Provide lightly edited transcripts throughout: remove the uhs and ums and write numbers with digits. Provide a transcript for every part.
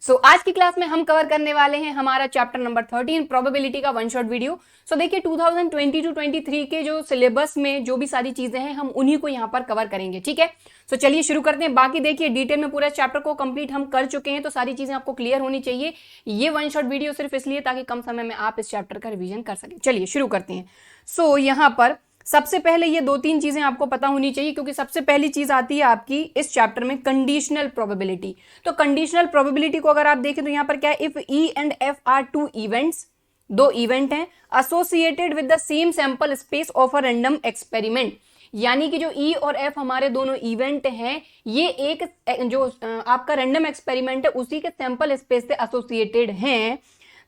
सो आज की क्लास में हम कवर करने वाले हैं हमारा चैप्टर नंबर 13 प्रोबेबिलिटी का वन शॉट वीडियो। सो देखिए 2022-23 के जो सिलेबस में जो भी सारी चीजें हैं हम उन्हीं को यहाँ पर कवर करेंगे, ठीक है। सो चलिए शुरू करते हैं। बाकी देखिए डिटेल में पूरा चैप्टर को कंप्लीट हम कर चुके हैं, तो सारी चीजें आपको क्लियर होनी चाहिए। ये वन शॉट वीडियो सिर्फ इसलिए ताकि कम समय में आप इस चैप्टर का रिविजन कर सकें। चलिए शुरू करते हैं। सो यहाँ पर सबसे पहले ये दो तीन चीजें आपको पता होनी चाहिए, क्योंकि सबसे पहली चीज आती है आपकी इस चैप्टर में कंडीशनल प्रोबेबिलिटी। तो कंडीशनल प्रोबेबिलिटी को अगर आप देखें तो यहां पर क्या है, if e and f are two events, दो इवेंट हैं associated with the same sample space of a random experiment, यानी कि जो ई और एफ हमारे दोनों इवेंट हैं ये एक जो आपका रैंडम एक्सपेरिमेंट है उसी के सैंपल स्पेस से एसोसिएटेड हैं।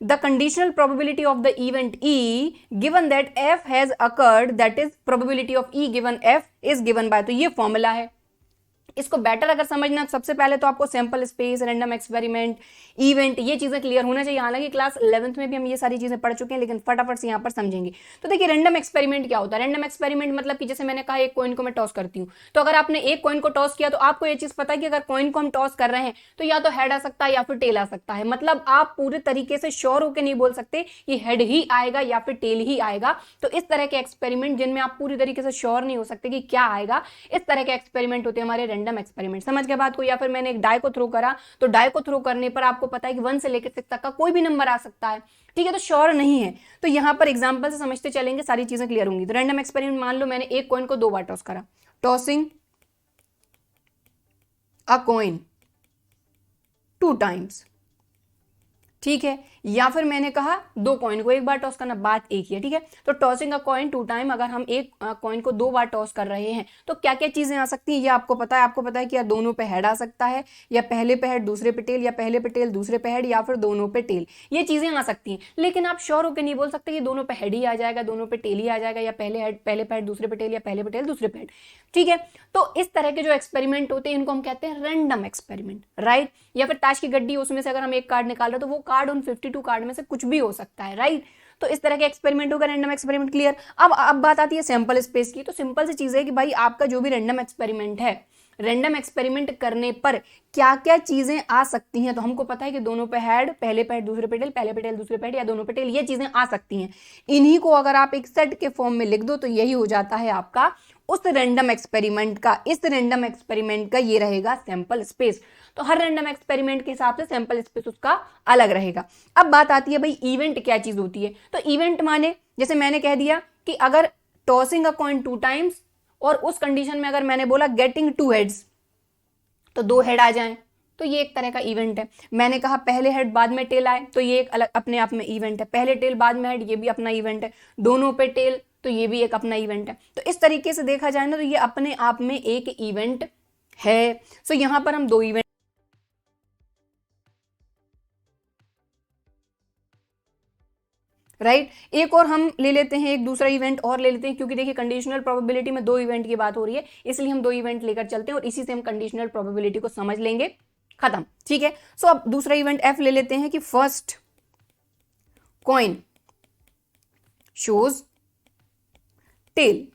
The conditional probability of the event E given that F has occurred, that is probability of E given F is given by, तो ये फॉर्मूला है। इसको बेटर अगर समझना, सबसे पहले तो आपको sample space, random experiment, event, ये चीजें क्लियर होना चाहिए। हालांकि क्लास 11th में भी हम ये सारी चीजें पढ़ चुके हैं, लेकिन फटाफट से यहाँ पर समझेंगे। तो देखिए रैंडम एक्सपेरिमेंट क्या होता है। रैंडम एक्सपेरिमेंट मतलब कि जैसे मैंने कहा एक कॉइन को मैं टॉस करती हूँ, तो अगर आपने एक कॉइन को टॉस किया तो आपको ये चीज पता है कि अगर कॉइन को हम टॉस कर रहे हैं तो या तो हेड आ सकता है या फिर टेल आ सकता है। मतलब आप पूरे तरीके से श्योर होकर नहीं बोल सकते कि हेड ही आएगा या फिर टेल ही आएगा। तो इस तरह के एक्सपेरिमेंट जिनमें आप पूरी तरीके से श्योर नहीं हो सकते कि क्या आएगा, इस तरह के एक्सपेरिमेंट होते हैं हमारे रैंडम एक्सपेरिमेंट। समझ के बात को, या फिर मैंने एक डाई को थ्रो करा तो डाई को थ्रो करने पर आपको पता है कि 1 से लेकर 6 तक का कोई भी नंबर आ सकता है, ठीक है, तो श्योर नहीं है। तो यहां पर एग्जांपल से समझते चलेंगे, सारी चीजें क्लियर होंगी। तो रैंडम एक्सपेरिमेंट मान लो मैंने एक कॉइन को 2 बार टॉस करा, टॉसिंग अ कॉइन 2 टाइम्स, ठीक है। या फिर मैंने कहा 2 कॉइन को एक बार टॉस करना, बात एक ही है, ठीक है। तो टॉसिंग अ कॉइन 2 टाइम, अगर हम एक कॉइन को 2 बार टॉस कर रहे हैं तो क्या क्या चीजें आ सकती हैं ये आपको पता है। आपको पता है कि या दोनों पे हेड आ सकता है, या पहले पे हेड दूसरे पे टेल, या पहले पे टेल दूसरे पे हेड, या फिर दोनों पे टेल, ये चीजें आ सकती हैं। लेकिन आप श्योर होकर नहीं बोल सकते कि दोनों पे हेड ही आ जाएगा, दोनों पे टेल ही आ जाएगा, या पहले पे हेड दूसरे पे टेल, या पहले पे टेल दूसरे पे हेड, ठीक है। तो इस तरह के जो एक्सपेरिमेंट होते हैं इनको हम कहते हैं रैंडम एक्सपेरिमेंट, राइट। या फिर ताश की गड्डी, उसमें से अगर हम एक कार्ड निकाल रहे तो वो कार्ड उन 52 कार्ड में से कुछ भी हो सकता है, राइट। तो इस तरह के एक्सपेरिमेंट होगा रैंडम एक्सपेरिमेंट, क्लियर। अब बात आती है सैंपल स्पेस की। तो सिंपल सी चीज है कि भाई आपका जो भी रैंडम एक्सपेरिमेंट है, रैंडम एक्सपेरिमेंट करने पर क्या क्या चीजें आ सकती हैं। तो हमको पता है कि दोनों पे हेड, पहले पे हेड दूसरे पे टेल, पहले पे टेल दूसरे पे हेड, या दोनों पे टेल, ये चीजें आ सकती हैं। इन्हीं को अगर आप एक सेट के फॉर्म में लिख दो तो यही हो जाता है आपका उस रैंडम एक्सपेरिमेंट का, इस रैंडम एक्सपेरिमेंट का ये रहेगा सैंपल स्पेस। तो हर रैंडम एक्सपेरिमेंट के हिसाब से सैंपल स्पेस उसका अलग रहेगा। अब बात आती है भाई इवेंट क्या चीज होती है। तो इवेंट माने जैसे मैंने कह दिया कि अगर टॉसिंग अ कॉइन 2 टाइम्स, और उस कंडीशन में अगर मैंने बोला गेटिंग 2 हेड्स, तो 2 हेड आ जाएं, तो ये एक तरह का इवेंट है। मैंने कहा पहले हेड बाद में टेल आए, तो ये एक अलग अपने आप में इवेंट है। पहले टेल बाद में हेड, ये भी अपना इवेंट है। दोनों पे टेल, तो ये भी एक अपना इवेंट है। तो इस तरीके से देखा जाए ना तो ये अपने आप में एक इवेंट है। सो यहां पर हम 2 इवेंट, राइट। एक और हम ले लेते हैं, एक दूसरा इवेंट और ले लेते हैं, क्योंकि देखिए कंडीशनल प्रोबेबिलिटी में 2 इवेंट की बात हो रही है, इसलिए हम 2 इवेंट लेकर चलते हैं और इसी से हम कंडीशनल प्रोबेबिलिटी को समझ लेंगे, खत्म, ठीक है। सो अब दूसरा इवेंट एफ ले लेते हैं कि फर्स्ट कॉइन शोज टेल।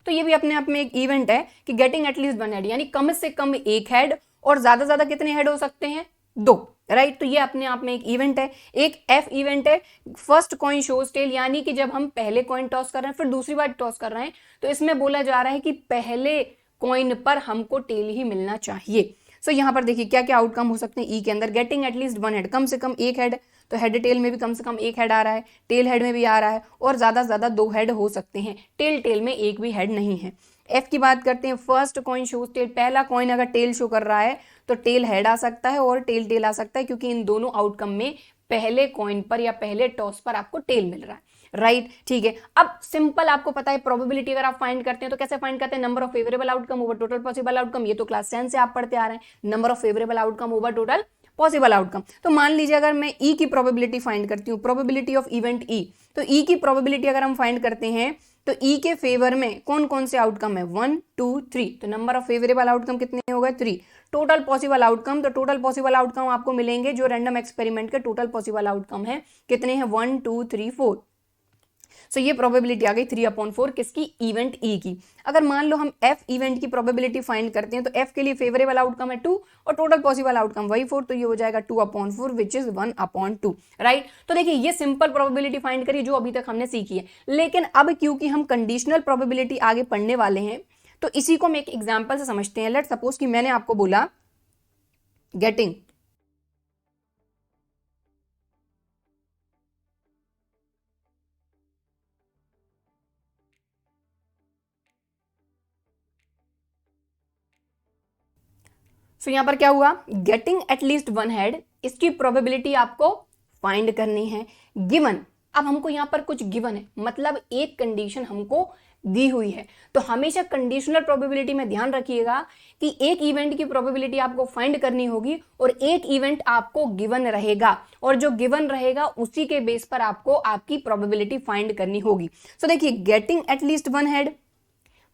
तो ये भी अपने आप में एक इवेंट है कि गेटिंग एटलीस्ट 1 हेड, यानी कम से कम एक हेड, और ज्यादा ज्यादा कितने हेड हो सकते हैं, 2, राइट। तो ये अपने आप में एक इवेंट है। एक एफ इवेंट है फर्स्ट कॉइन शोज टेल, यानी कि जब हम पहले कॉइन टॉस कर रहे हैं फिर दूसरी बार टॉस कर रहे हैं तो इसमें बोला जा रहा है कि पहले कॉइन पर हमको टेल ही मिलना चाहिए। सो यहां पर देखिए क्या क्या आउटकम हो सकते हैं ई के अंदर। गेटिंग एटलीस्ट 1 हेड, कम से कम एक हेड, तो हेड टेल में भी कम से कम एक हेड आ रहा है, टेल हेड में भी आ रहा है, और ज्यादा से ज्यादा 2 हेड हो सकते हैं, टेल में एक भी हेड नहीं है। एफ की बात करते हैं, फर्स्ट कॉइन शोज टेल, पहला कॉइन अगर टेल शो कर रहा है तो टेल हेड आ सकता है और टेल आ सकता है, क्योंकि इन दोनों आउटकम में पहले कॉइन पर या पहले टॉस पर आपको टेल मिल रहा है, राइट, ठीक है। अब सिंपल आपको पता है प्रोबेबिलिटी अगर आप फाइंड करते हैं तो कैसे फाइंड करते हैं, number of favourable outcome over total possible outcome. ये तो क्लास 10 से आप पढ़ते आ रहे हैं, number of favourable outcome over total possible outcome. तो मान लीजिए अगर मैं ई की प्रोबेबिलिटी फाइंड करती हूँ, प्रोबेबिलिटी ऑफ इवेंट ई, तो ई की प्रोबेबिलिटी अगर हम फाइंड करते हैं तो ई के फेवर में कौन कौन से आउटकम है, 1 2 3, तो नंबर ऑफ फेवरेबल आउटकम कितने हो गए, 3। टोटल पॉसिबल आउटकम, तो टोटल पॉसिबल आउटकम आपको मिलेंगे जो रैंडम एक्सपेरिमेंट के टोटल पॉसिबल आउटकम है कितने हैं, 1 2 3 4। सो ये प्रोबेबिलिटी आ गई 3/4 किसकी, इवेंट ई की। अगर मान लो हम एफ इवेंट की प्रोबेबिलिटी फाइंड करते हैं तो एफ के लिए फेवरेबल आउटकम है 2 और टोटल पॉसिबल आउटकम वही 4, तो ये हो जाएगा 2/4 विच इज 1/2, राइट। तो देखिए ये सिंपल प्रोबेबिलिटी फाइंड करी जो अभी तक हमने सीखी है। लेकिन अब क्योंकि हम कंडीशनल प्रोबेबिलिटी आगे पढ़ने वाले हैं तो इसी को हम एक एग्जाम्पल से समझते हैं। लेट सपोज कि मैंने आपको बोला गेटिंग सो यहां पर क्या हुआ, गेटिंग एटलीस्ट वन हेड, इसकी प्रोबेबिलिटी आपको फाइंड करनी है गिवन। अब हमको यहां पर कुछ गिवन है, मतलब एक कंडीशन हमको दी हुई है। तो हमेशा कंडीशनल प्रोबेबिलिटी में ध्यान रखिएगा कि एक इवेंट की प्रोबेबिलिटी आपको फाइंड करनी होगी और एक इवेंट आपको गिवन रहेगा, और जो गिवन रहेगा उसी के बेस पर आपको आपकी प्रोबेबिलिटी फाइंड करनी होगी। सो देखिए गेटिंग एटलीस्ट वन हेड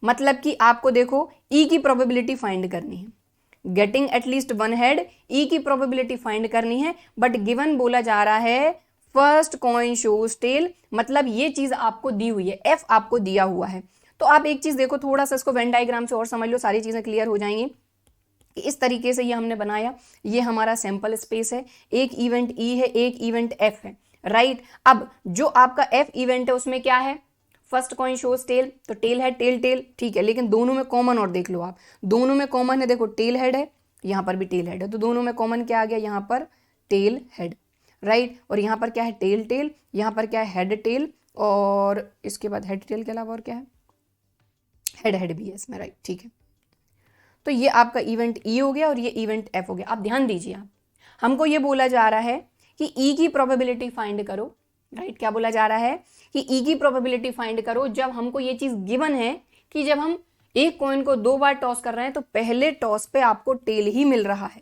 मतलब कि आपको देखो ई की प्रोबेबिलिटी फाइंड करनी है, गेटिंग एटलीस्ट वन हेड ई की प्रोबेबिलिटी फाइंड करनी है, बट गिवन बोला जा रहा है फर्स्ट कॉइन शोज टेल, मतलब ये चीज आपको दी हुई है, एफ आपको दिया हुआ है। तो आप एक चीज देखो, थोड़ा सा इसको वेन डायग्राम से और समझ लो, सारी चीजें क्लियर हो जाएंगी कि इस तरीके से ये हमने बनाया। ये हमारा सैंपल स्पेस है, एक इवेंट ई है, एक इवेंट एफ है, राइट। अब जो आपका एफ इवेंट है उसमें क्या है, फर्स्ट कॉइन शोज टेल, तो टेल है, टेल टेल, ठीक है। लेकिन दोनों में कॉमन और देख लो आप, दोनों में कॉमन है, देखो टेल हेड है, यहां पर भी टेल हेड है, तो दोनों में कॉमन क्या आ गया, यहां पर टेल हेड, राइट। और यहां पर क्या है, टेल टेल, यहां पर क्या है, हेड टेल, और इसके बाद हेड टेल के अलावा और क्या है, हेड हेड भी है इसमें, राइट, ठीक है। तो ये आपका इवेंट ई हो गया और ये इवेंट एफ हो गया। आप ध्यान दीजिए, आप हमको ये बोला जा रहा है कि ई की प्रोबेबिलिटी फाइंड करो, राइट। क्या बोला जा रहा है कि ई की प्रोबेबिलिटी फाइंड करो जब हमको ये चीज गिवन है कि जब हम एक कॉइन को 2 बार टॉस कर रहे हैं तो पहले टॉस पे आपको टेल ही मिल रहा है।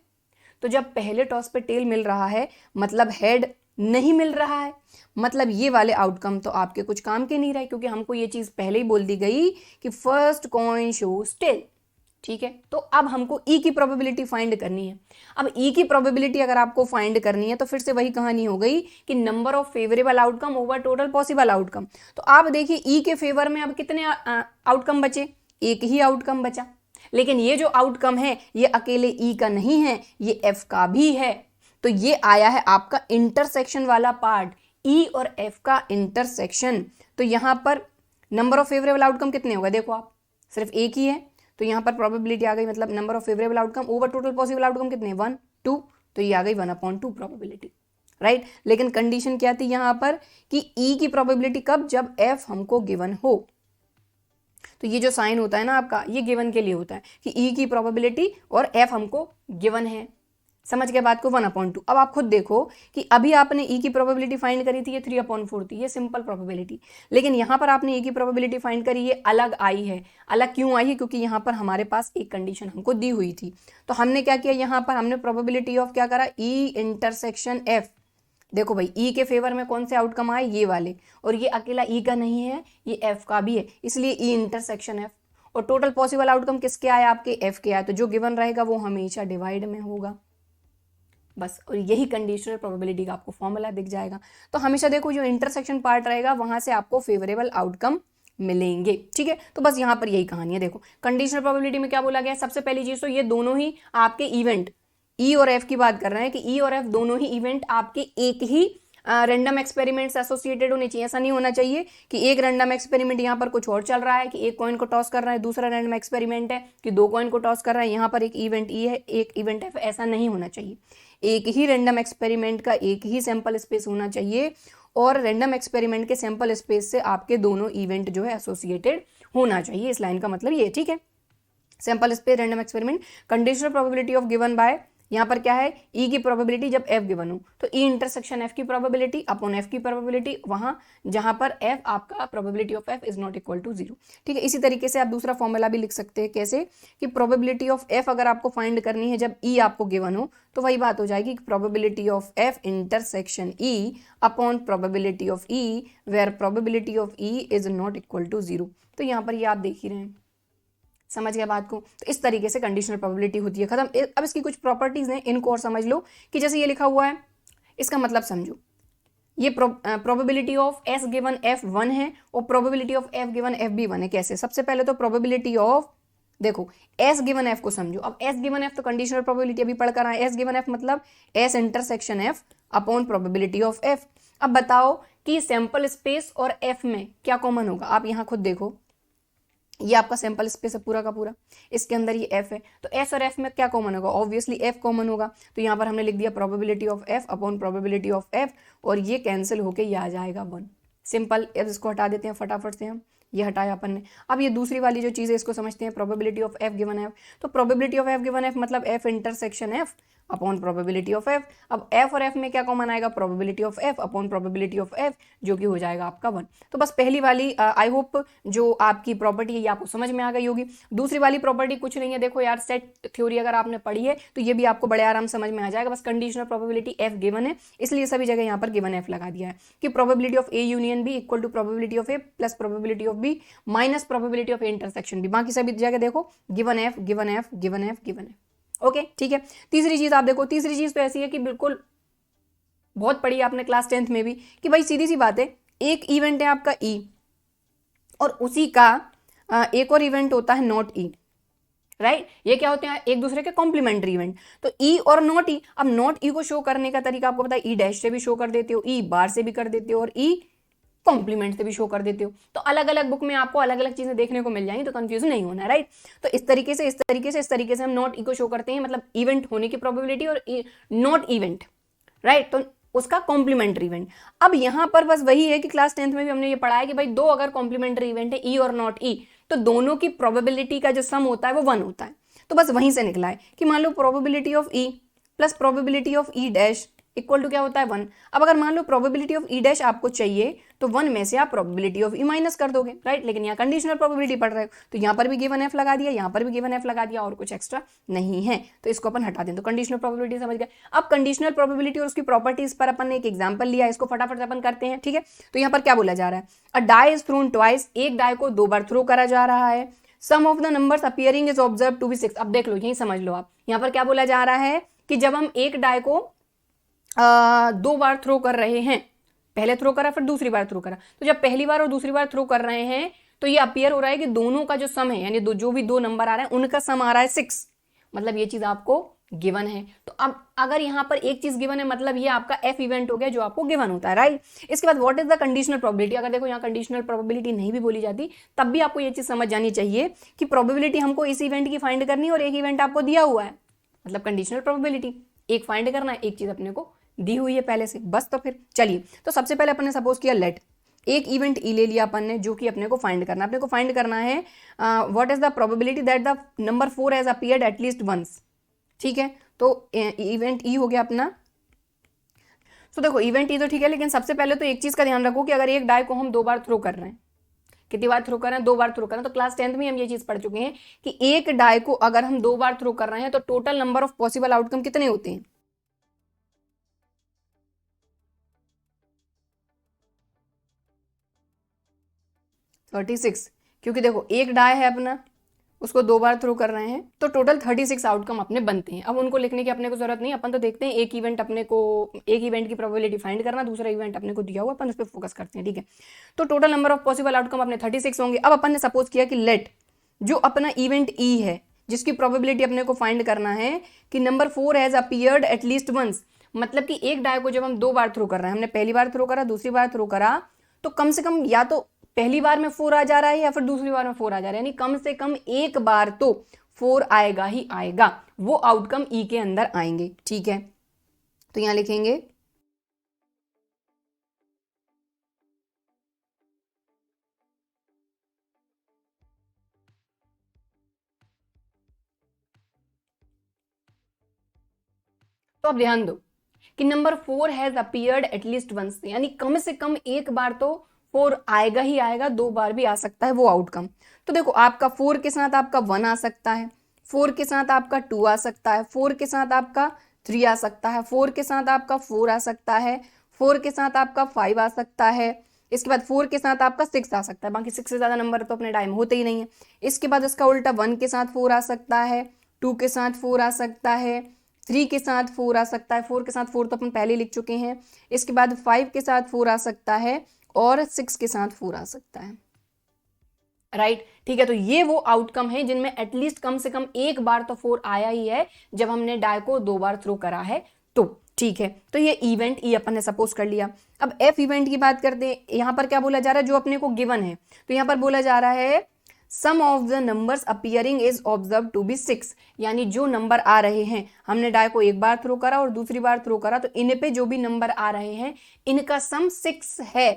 तो जब पहले टॉस पे टेल मिल रहा है मतलब हेड नहीं मिल रहा है, मतलब ये वाले आउटकम तो आपके कुछ काम के नहीं रहे, क्योंकि हमको ये चीज पहले ही बोल दी गई कि फर्स्ट कॉइन शोज टेल, ठीक है। तो अब हमको ई की प्रोबेबिलिटी फाइंड करनी है। अब ई की प्रोबेबिलिटी अगर आपको फाइंड करनी है तो फिर से वही कहानी हो गई कि number of favourable outcome over total possible outcome. तो आप देखिए ई के फेवर में अब कितने आउटकम बचे, एक ही आउटकम बचा। लेकिन ये जो आउटकम है ये अकेले ई का नहीं है, ये एफ का भी है। तो ये आया है आपका इंटरसेक्शन वाला पार्ट, ई और एफ का इंटरसेक्शन। तो यहां पर नंबर ऑफ फेवरेबल आउटकम कितने होगा, देखो आप सिर्फ एक ही है, तो यहां पर प्रोबेबिलिटी आ गई, मतलब number of favourable outcome over total possible outcome कितने, 1 2, तो ये आ गई 1/2 प्रोबेबिलिटी, राइट। लेकिन कंडीशन क्या थी यहां पर कि ई की प्रोबेबिलिटी कब, जब एफ हमको गिवन हो। तो ये जो साइन होता है ना आपका, ये गिवन के लिए होता है कि ई की प्रोबेबिलिटी और एफ हमको गिवन है। समझ गए बात को, 1/2। अब आप खुद देखो कि अभी आपने ई की प्रोबेबिलिटी फाइंड करी थी, ये 3/4 थी, ये सिंपल प्रोबेबिलिटी। लेकिन यहां पर आपने ई की प्रोबेबिलिटी फाइंड करी, ये अलग आई है। अलग क्यों आई है, क्योंकि यहां पर हमारे पास एक कंडीशन हमको दी हुई थी। तो हमने क्या किया, यहां पर हमने प्रोबेबिलिटी ऑफ क्या करा, ई इंटरसेक्शन एफ। देखो भाई ई के फेवर में कौन से आउटकम आए, ये वाले, और ये अकेला ई का नहीं है, ये एफ का भी है, इसलिए ई इंटरसेक्शन एफ। और टोटल पॉसिबल आउटकम किसके आए, आपके एफ के आए। तो जो गिवन रहेगा वो हमेशा डिवाइड में होगा, बस। और यही कंडीशनल प्रोबेबिलिटी का आपको फॉर्मूला दिख जाएगा। तो हमेशा देखो जो इंटरसेक्शन पार्ट रहेगा वहां से आपको फेवरेबल आउटकम मिलेंगे, ठीक है। तो बस यहां पर यही कहानी है। देखो कंडीशनल प्रोबेबिलिटी में क्या बोला गया, सबसे पहली चीज तो ये दोनों ही आपके इवेंट ई और एफ की बात कर रहे हैं कि ई और एफ दोनों ही इवेंट आपके एक ही रैंडम एक्सपेरिमेंट से एसोसिएटेड होने चाहिए। ऐसा नहीं होना चाहिए कि एक रैंडम एक्सपेरिमेंट यहाँ पर कुछ और चल रहा है, कि एक कॉइन को टॉस कर रहा है, दूसरा रैंडम एक्सपेरिमेंट है कि 2 कॉइन को टॉस कर रहा है, यहाँ पर एक इवेंट ई है, एक इवेंट एफ। ऐसा नहीं होना चाहिए। एक ही रैंडम एक्सपेरिमेंट का एक ही सैंपल स्पेस होना चाहिए, और रैंडम एक्सपेरिमेंट के सैंपल स्पेस से आपके दोनों इवेंट जो है एसोसिएटेड होना चाहिए। इस लाइन का मतलब ये, ठीक है। Sample space random experiment, conditional probability of given by, यहाँ पर क्या है, ई की प्रोबेबिलिटी जब एफ गिवन हो, तो ई इंटरसेक्शन एफ की प्रोबेबिलिटी अपॉन एफ की प्रोबेबिलिटी, वहां जहां पर एफ आपका probability of f is not equal to 0, ठीक है। इसी तरीके से आप दूसरा फॉर्मूला भी लिख सकते हैं, कैसे कि प्रोबेबिलिटी ऑफ एफ अगर आपको फाइंड करनी है जब ई आपको गिवन हो, तो वही बात हो जाएगी probability of F intersection E upon probability of e, where probability of e is not equal to 0। तो यहाँ पर ये आप देख ही रहे हैं, समझ गया बात को। तो इस तरीके से कंडीशनल प्रोबेबिलिटी होती है, खत्म। अब इसकी कुछ प्रॉपर्टीज हैं, इनको और समझ लो कि जैसे ये लिखा हुआ है, इसका मतलब समझो। ये probability of S given F 1 है और probability of F given F भी 1 है। कैसे? सबसे पहले तो प्रोबेबिलिटी ऑफ, देखो एस गिवन एफ को समझो। अब एस गिवन एफ तो कंडीशनल प्रोबेबिलिटी अभी पढ़कर आए। एस गिवन एफ मतलब S intersection F upon probability of F. अब बताओ कि सैंपल स्पेस और एफ में क्या कॉमन होगा। आप यहां खुद देखो, ये आपका सैंपल स्पेस है पूरा का पूरा, इसके अंदर ये एफ है, तो एस और एफ में क्या कॉमन होगा? ऑब्वियसली एफ कॉमन होगा। तो यहाँ पर हमने लिख दिया probability of F upon probability of F, और ये कैंसिल होके ये आ जाएगा 1। सिंपल। अब इसको हटा देते हैं फटाफट से हम, ये हटाया अपन ने। अब ये दूसरी वाली जो चीज़ है इसको समझते हैं, probability of F given F. तो probability of F given F मतलब F intersection F upon probability of F. अब एफ और एफ में क्या कॉमन आएगा? Probability of F upon probability of F, जो कि हो जाएगा आपका 1। तो बस पहली वाली आई होप जो आपकी प्रॉपर्टी है ये आपको समझ में आ गई होगी। दूसरी वाली प्रॉपर्टी कुछ नहीं है, देखो यार सेट थ्योरी अगर आपने पढ़ी है तो ये भी आपको बड़े आराम समझ में आ जाएगा। बस कंडीशनल प्रोबेबिलिटी एफ गिवन है, इसलिए सभी जगह यहाँ पर गिवन एफ लगा दिया है कि probability of a union b equal to probability of a plus probability of b minus probability of a intersection b. बाकी सभी जगह देखो given f given f given f given f. Okay ठीक है। तीसरी चीज आप देखो, तीसरी चीज तो ऐसी है कि बिल्कुल बहुत पढ़ी आपने क्लास 10th में भी, कि भाई सीधी सी बात है, एक इवेंट है आपका ई और उसी का एक और इवेंट होता है नॉट ई, राइट? ये क्या होते हैं? एक दूसरे के कॉम्प्लीमेंट्री इवेंट। तो ई और नॉट ई, अब नॉट ई को शो करने का तरीका आपको पता है, ई डैश से भी शो कर देते हो, ई बार से भी कर देते हो, और ई कॉम्प्लीमेंट से भी शो कर देते हो। तो अलग अलग बुक में आपको अलग अलग चीजें देखने को मिल जाएंगी, तो कंफ्यूज नहीं होना, राइट? तो इस तरीके से हम नॉट ई को शो करते हैं, मतलब इवेंट होने की प्रोबेबिलिटी और नॉट इवेंट, राइट? तो उसका कॉम्प्लीमेंट्री इवेंट। अब यहां पर बस वही है कि क्लास 10th में भी हमने ये पढ़ा है कि भाई दो अगर कॉम्प्लीमेंट्री इवेंट है ई और नॉट ई, तो दोनों की प्रोबेबिलिटी का जो सम होता है वो 1 होता है। तो बस वहीं से निकला है कि मान लो probability of e plus probability of e dash equal to क्या होता है? 1। अब अगर मान लो प्रोबेबिलिटी ऑफ ई डैश आपको चाहिए तो 1 में से आप प्रोबेबिलिटी ऑफ ई माइनस कर दोगे, राइट? लेकिन यहाँ कंडीशनल प्रोबेबिलिटी पढ़ रहे हो, तो यहाँ पर भी गिवन एफ लगा दिया, यहाँ पर भी गिवन एफ लगा दिया, और कुछ एक्स्ट्रा नहीं है, तो इसको अपन हटा दें। तो कंडीशनल प्रोबेबिलिटी समझ गए। अब कंडीशनल प्रोबेबिलिटी और उसकी प्रॉपर्टीज पर अपन ने एक एग्जाम्पल लिया है, इसको फटाफट से अपन करते हैं, ठीक है? तो यहाँ पर क्या बोला जा रहा है? A die is thrown twice, एक डाई को 2 बार थ्रो करा जा रहा है। Sum of the numbers appearing is observe to be 6। अब देख लो, यही समझ लो आप, यहाँ पर क्या बोला जा रहा है कि जब हम एक डाई को 2 बार थ्रो कर रहे हैं, पहले थ्रो करा फिर दूसरी बार थ्रो करा, तो जब पहली बार और दूसरी बार थ्रो कर रहे हैं तो ये अपीयर हो रहा है कि दोनों का जो सम है, यानी जो भी 2 नंबर आ रहे हैं उनका सम आ रहा है 6, मतलब ये चीज आपको गिवन है। तो अब अगर यहां पर एक चीज गिवन है, मतलब ये आपका एफ इवेंट हो गया जो आपको गिवन होता है, राइट? इसके बाद what is the conditional probability. अगर देखो यहाँ कंडीशनल प्रोबेबिलिटी नहीं भी बोली जाती तब भी आपको ये चीज समझ जानी चाहिए कि प्रोबेबिलिटी हमको इस इवेंट की फाइंड करनी है और एक इवेंट आपको दिया हुआ है, मतलब कंडीशनल प्रोबेबिलिटी एक फाइंड करना है, एक चीज अपने को दी हुई है पहले से, बस। तो फिर चलिए, तो सबसे पहले अपन ने सपोज किया लेट, एक इवेंट ई ले लिया अपन ने जो कि अपने को फाइंड करना है। अपने को फाइंड करना है what is the probability that the number 4 has appeared at least once, ठीक है? तो इवेंट ई हो गया अपना। तो देखो इवेंट ई तो ठीक है, लेकिन सबसे पहले तो एक चीज का ध्यान रखो कि अगर एक डाई को हम 2 बार थ्रो कर रहे हैं, कितनी बार थ्रो कर रहे हैं? 2 बार थ्रो कर रहे हैं। तो क्लास 10th में हम ये चीज पढ़ चुके हैं कि एक डाई को अगर हम 2 बार थ्रो कर रहे हैं तो total number of possible outcome कितने होते हैं? 36, क्योंकि देखो एक डाई है अपना, उसको 2 बार थ्रो कर रहे हैं, तो टोटल 36 आउटकम अपने बनते हैं। अब उनको लिखने की अपने को जरूरत नहीं, अपन तो देखते हैं एक इवेंट अपने को, एक इवेंट की प्रोबेबिलिटी फाइंड करना, दूसरा इवेंट अपने को दिया हुआ, अपन उस पर फोकस करते हैं, ठीक है? तो total number of possible outcome अपने 36 होंगे। अब अपन ने सपोज किया कि लेट जो अपना इवेंट ई है जिसकी प्रोबेबिलिटी अपने को फाइंड करना है कि number 4 has appeared at least once, मतलब कि एक डाई को जब हम 2 बार थ्रो कर रहे हैं, हमने पहली बार थ्रो करा, दूसरी बार थ्रो करा, तो कम से कम या तो पहली बार में 4 आ जा रहा है या फिर दूसरी बार में 4 आ जा रहा है, यानी कम से कम एक बार तो 4 आएगा ही आएगा, वो आउटकम ई के अंदर आएंगे, ठीक है? तो यहां लिखेंगे तो अब ध्यान दो कि number 4 has appeared at least once, यानी कम से कम एक बार तो 4 आएगा ही आएगा, 2 बार भी आ सकता है वो आउटकम। तो देखो आपका 4 के साथ आपका 1 आ सकता है, 4 के साथ आपका 2 आ सकता है, 4 के साथ आपका 3 आ सकता है, 4 के साथ आपका 4 आ सकता है, 4 के साथ आपका 5 आ सकता है, इसके बाद 4 के साथ आपका 6 आ सकता है। बाकी 6 से ज्यादा नंबर तो अपने टाइम होते ही नहीं है। इसके बाद इसका उल्टा 1 के साथ 4 आ सकता है, 2 के साथ 4 आ सकता है, 3 के साथ 4 आ सकता है, 4 के साथ 4 तो अपन पहले लिख चुके हैं। इसके बाद 5 के साथ 4 आ सकता है और 6 के साथ 4 आ सकता है, राइट ठीक है। तो ये वो आउटकम है जिनमें एटलीस्ट कम से कम एक बार तो 4 आया ही है जब हमने डाई को 2 बार थ्रो करा है तो, ठीक है। तो ये इवेंट ई अपन ने सपोज कर लिया। अब एफ इवेंट की बात करते हैं। यहां पर क्या बोला जा रहा है, जो अपने को गिवन है, तो यहां पर बोला जा रहा है sum of the numbers appearing is observe to be 6, यानी जो नंबर आ रहे हैं, हमने डाई को एक बार थ्रो करा और दूसरी बार थ्रो करा, तो इन पे जो भी नंबर आ रहे हैं इनका सम 6 है,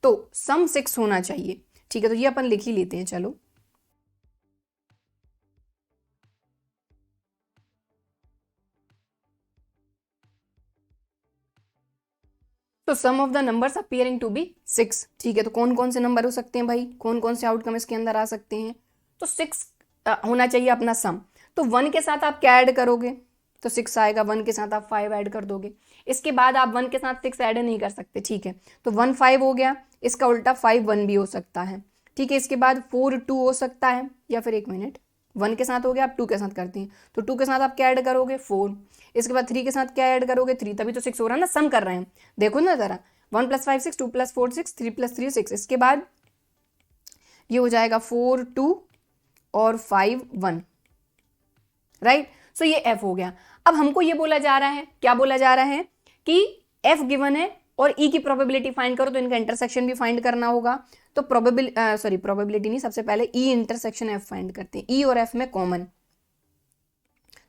तो सम 6 होना चाहिए, ठीक है। तो ये अपन लिख ही लेते हैं, चलो। तो sum of the numbers appearing to be 6, ठीक है। तो कौन कौन से नंबर हो सकते हैं भाई, कौन कौन से आउटकम इसके अंदर आ सकते हैं, तो 6 होना चाहिए अपना सम। तो 1 के साथ आप क्या ऐड करोगे, तो 6 आएगा। 1 के साथ आप 5 ऐड कर दोगे। इसके बाद आप 1 के साथ 6 ऐड नहीं कर सकते, ठीक है। तो 1 5 हो गया, इसका उल्टा 5 1 भी हो सकता है, ठीक है। इसके बाद 4 2 हो सकता है, या फिर एक मिनट, 1 के साथ हो गया, आप 2 के साथ करते हैं, तो 2 के साथ आप क्या ऐड करोगे, 4। इसके बाद 3 के साथ क्या ऐड करोगे, 3, तभी तो 6 हो रहा है ना, सम कर रहे हैं, देखो ना जरा। 1 + 5 6, 2 + 4 6, 3 + 3 6। इसके बाद ये हो जाएगा 4 2 और 5 1, राइट। सो ये एफ हो गया। अब हमको ये बोला जा रहा है, क्या बोला जा रहा है कि एफ गिवन है और ई की प्रोबेबिलिटी फाइंड करो, तो इनका इंटरसेक्शन भी फाइंड करना होगा। तो प्रोबेबिलिटी नहीं, सबसे पहले ई इंटरसेक्शन एफ फाइंड करते हैं। ई और एफ में कॉमन,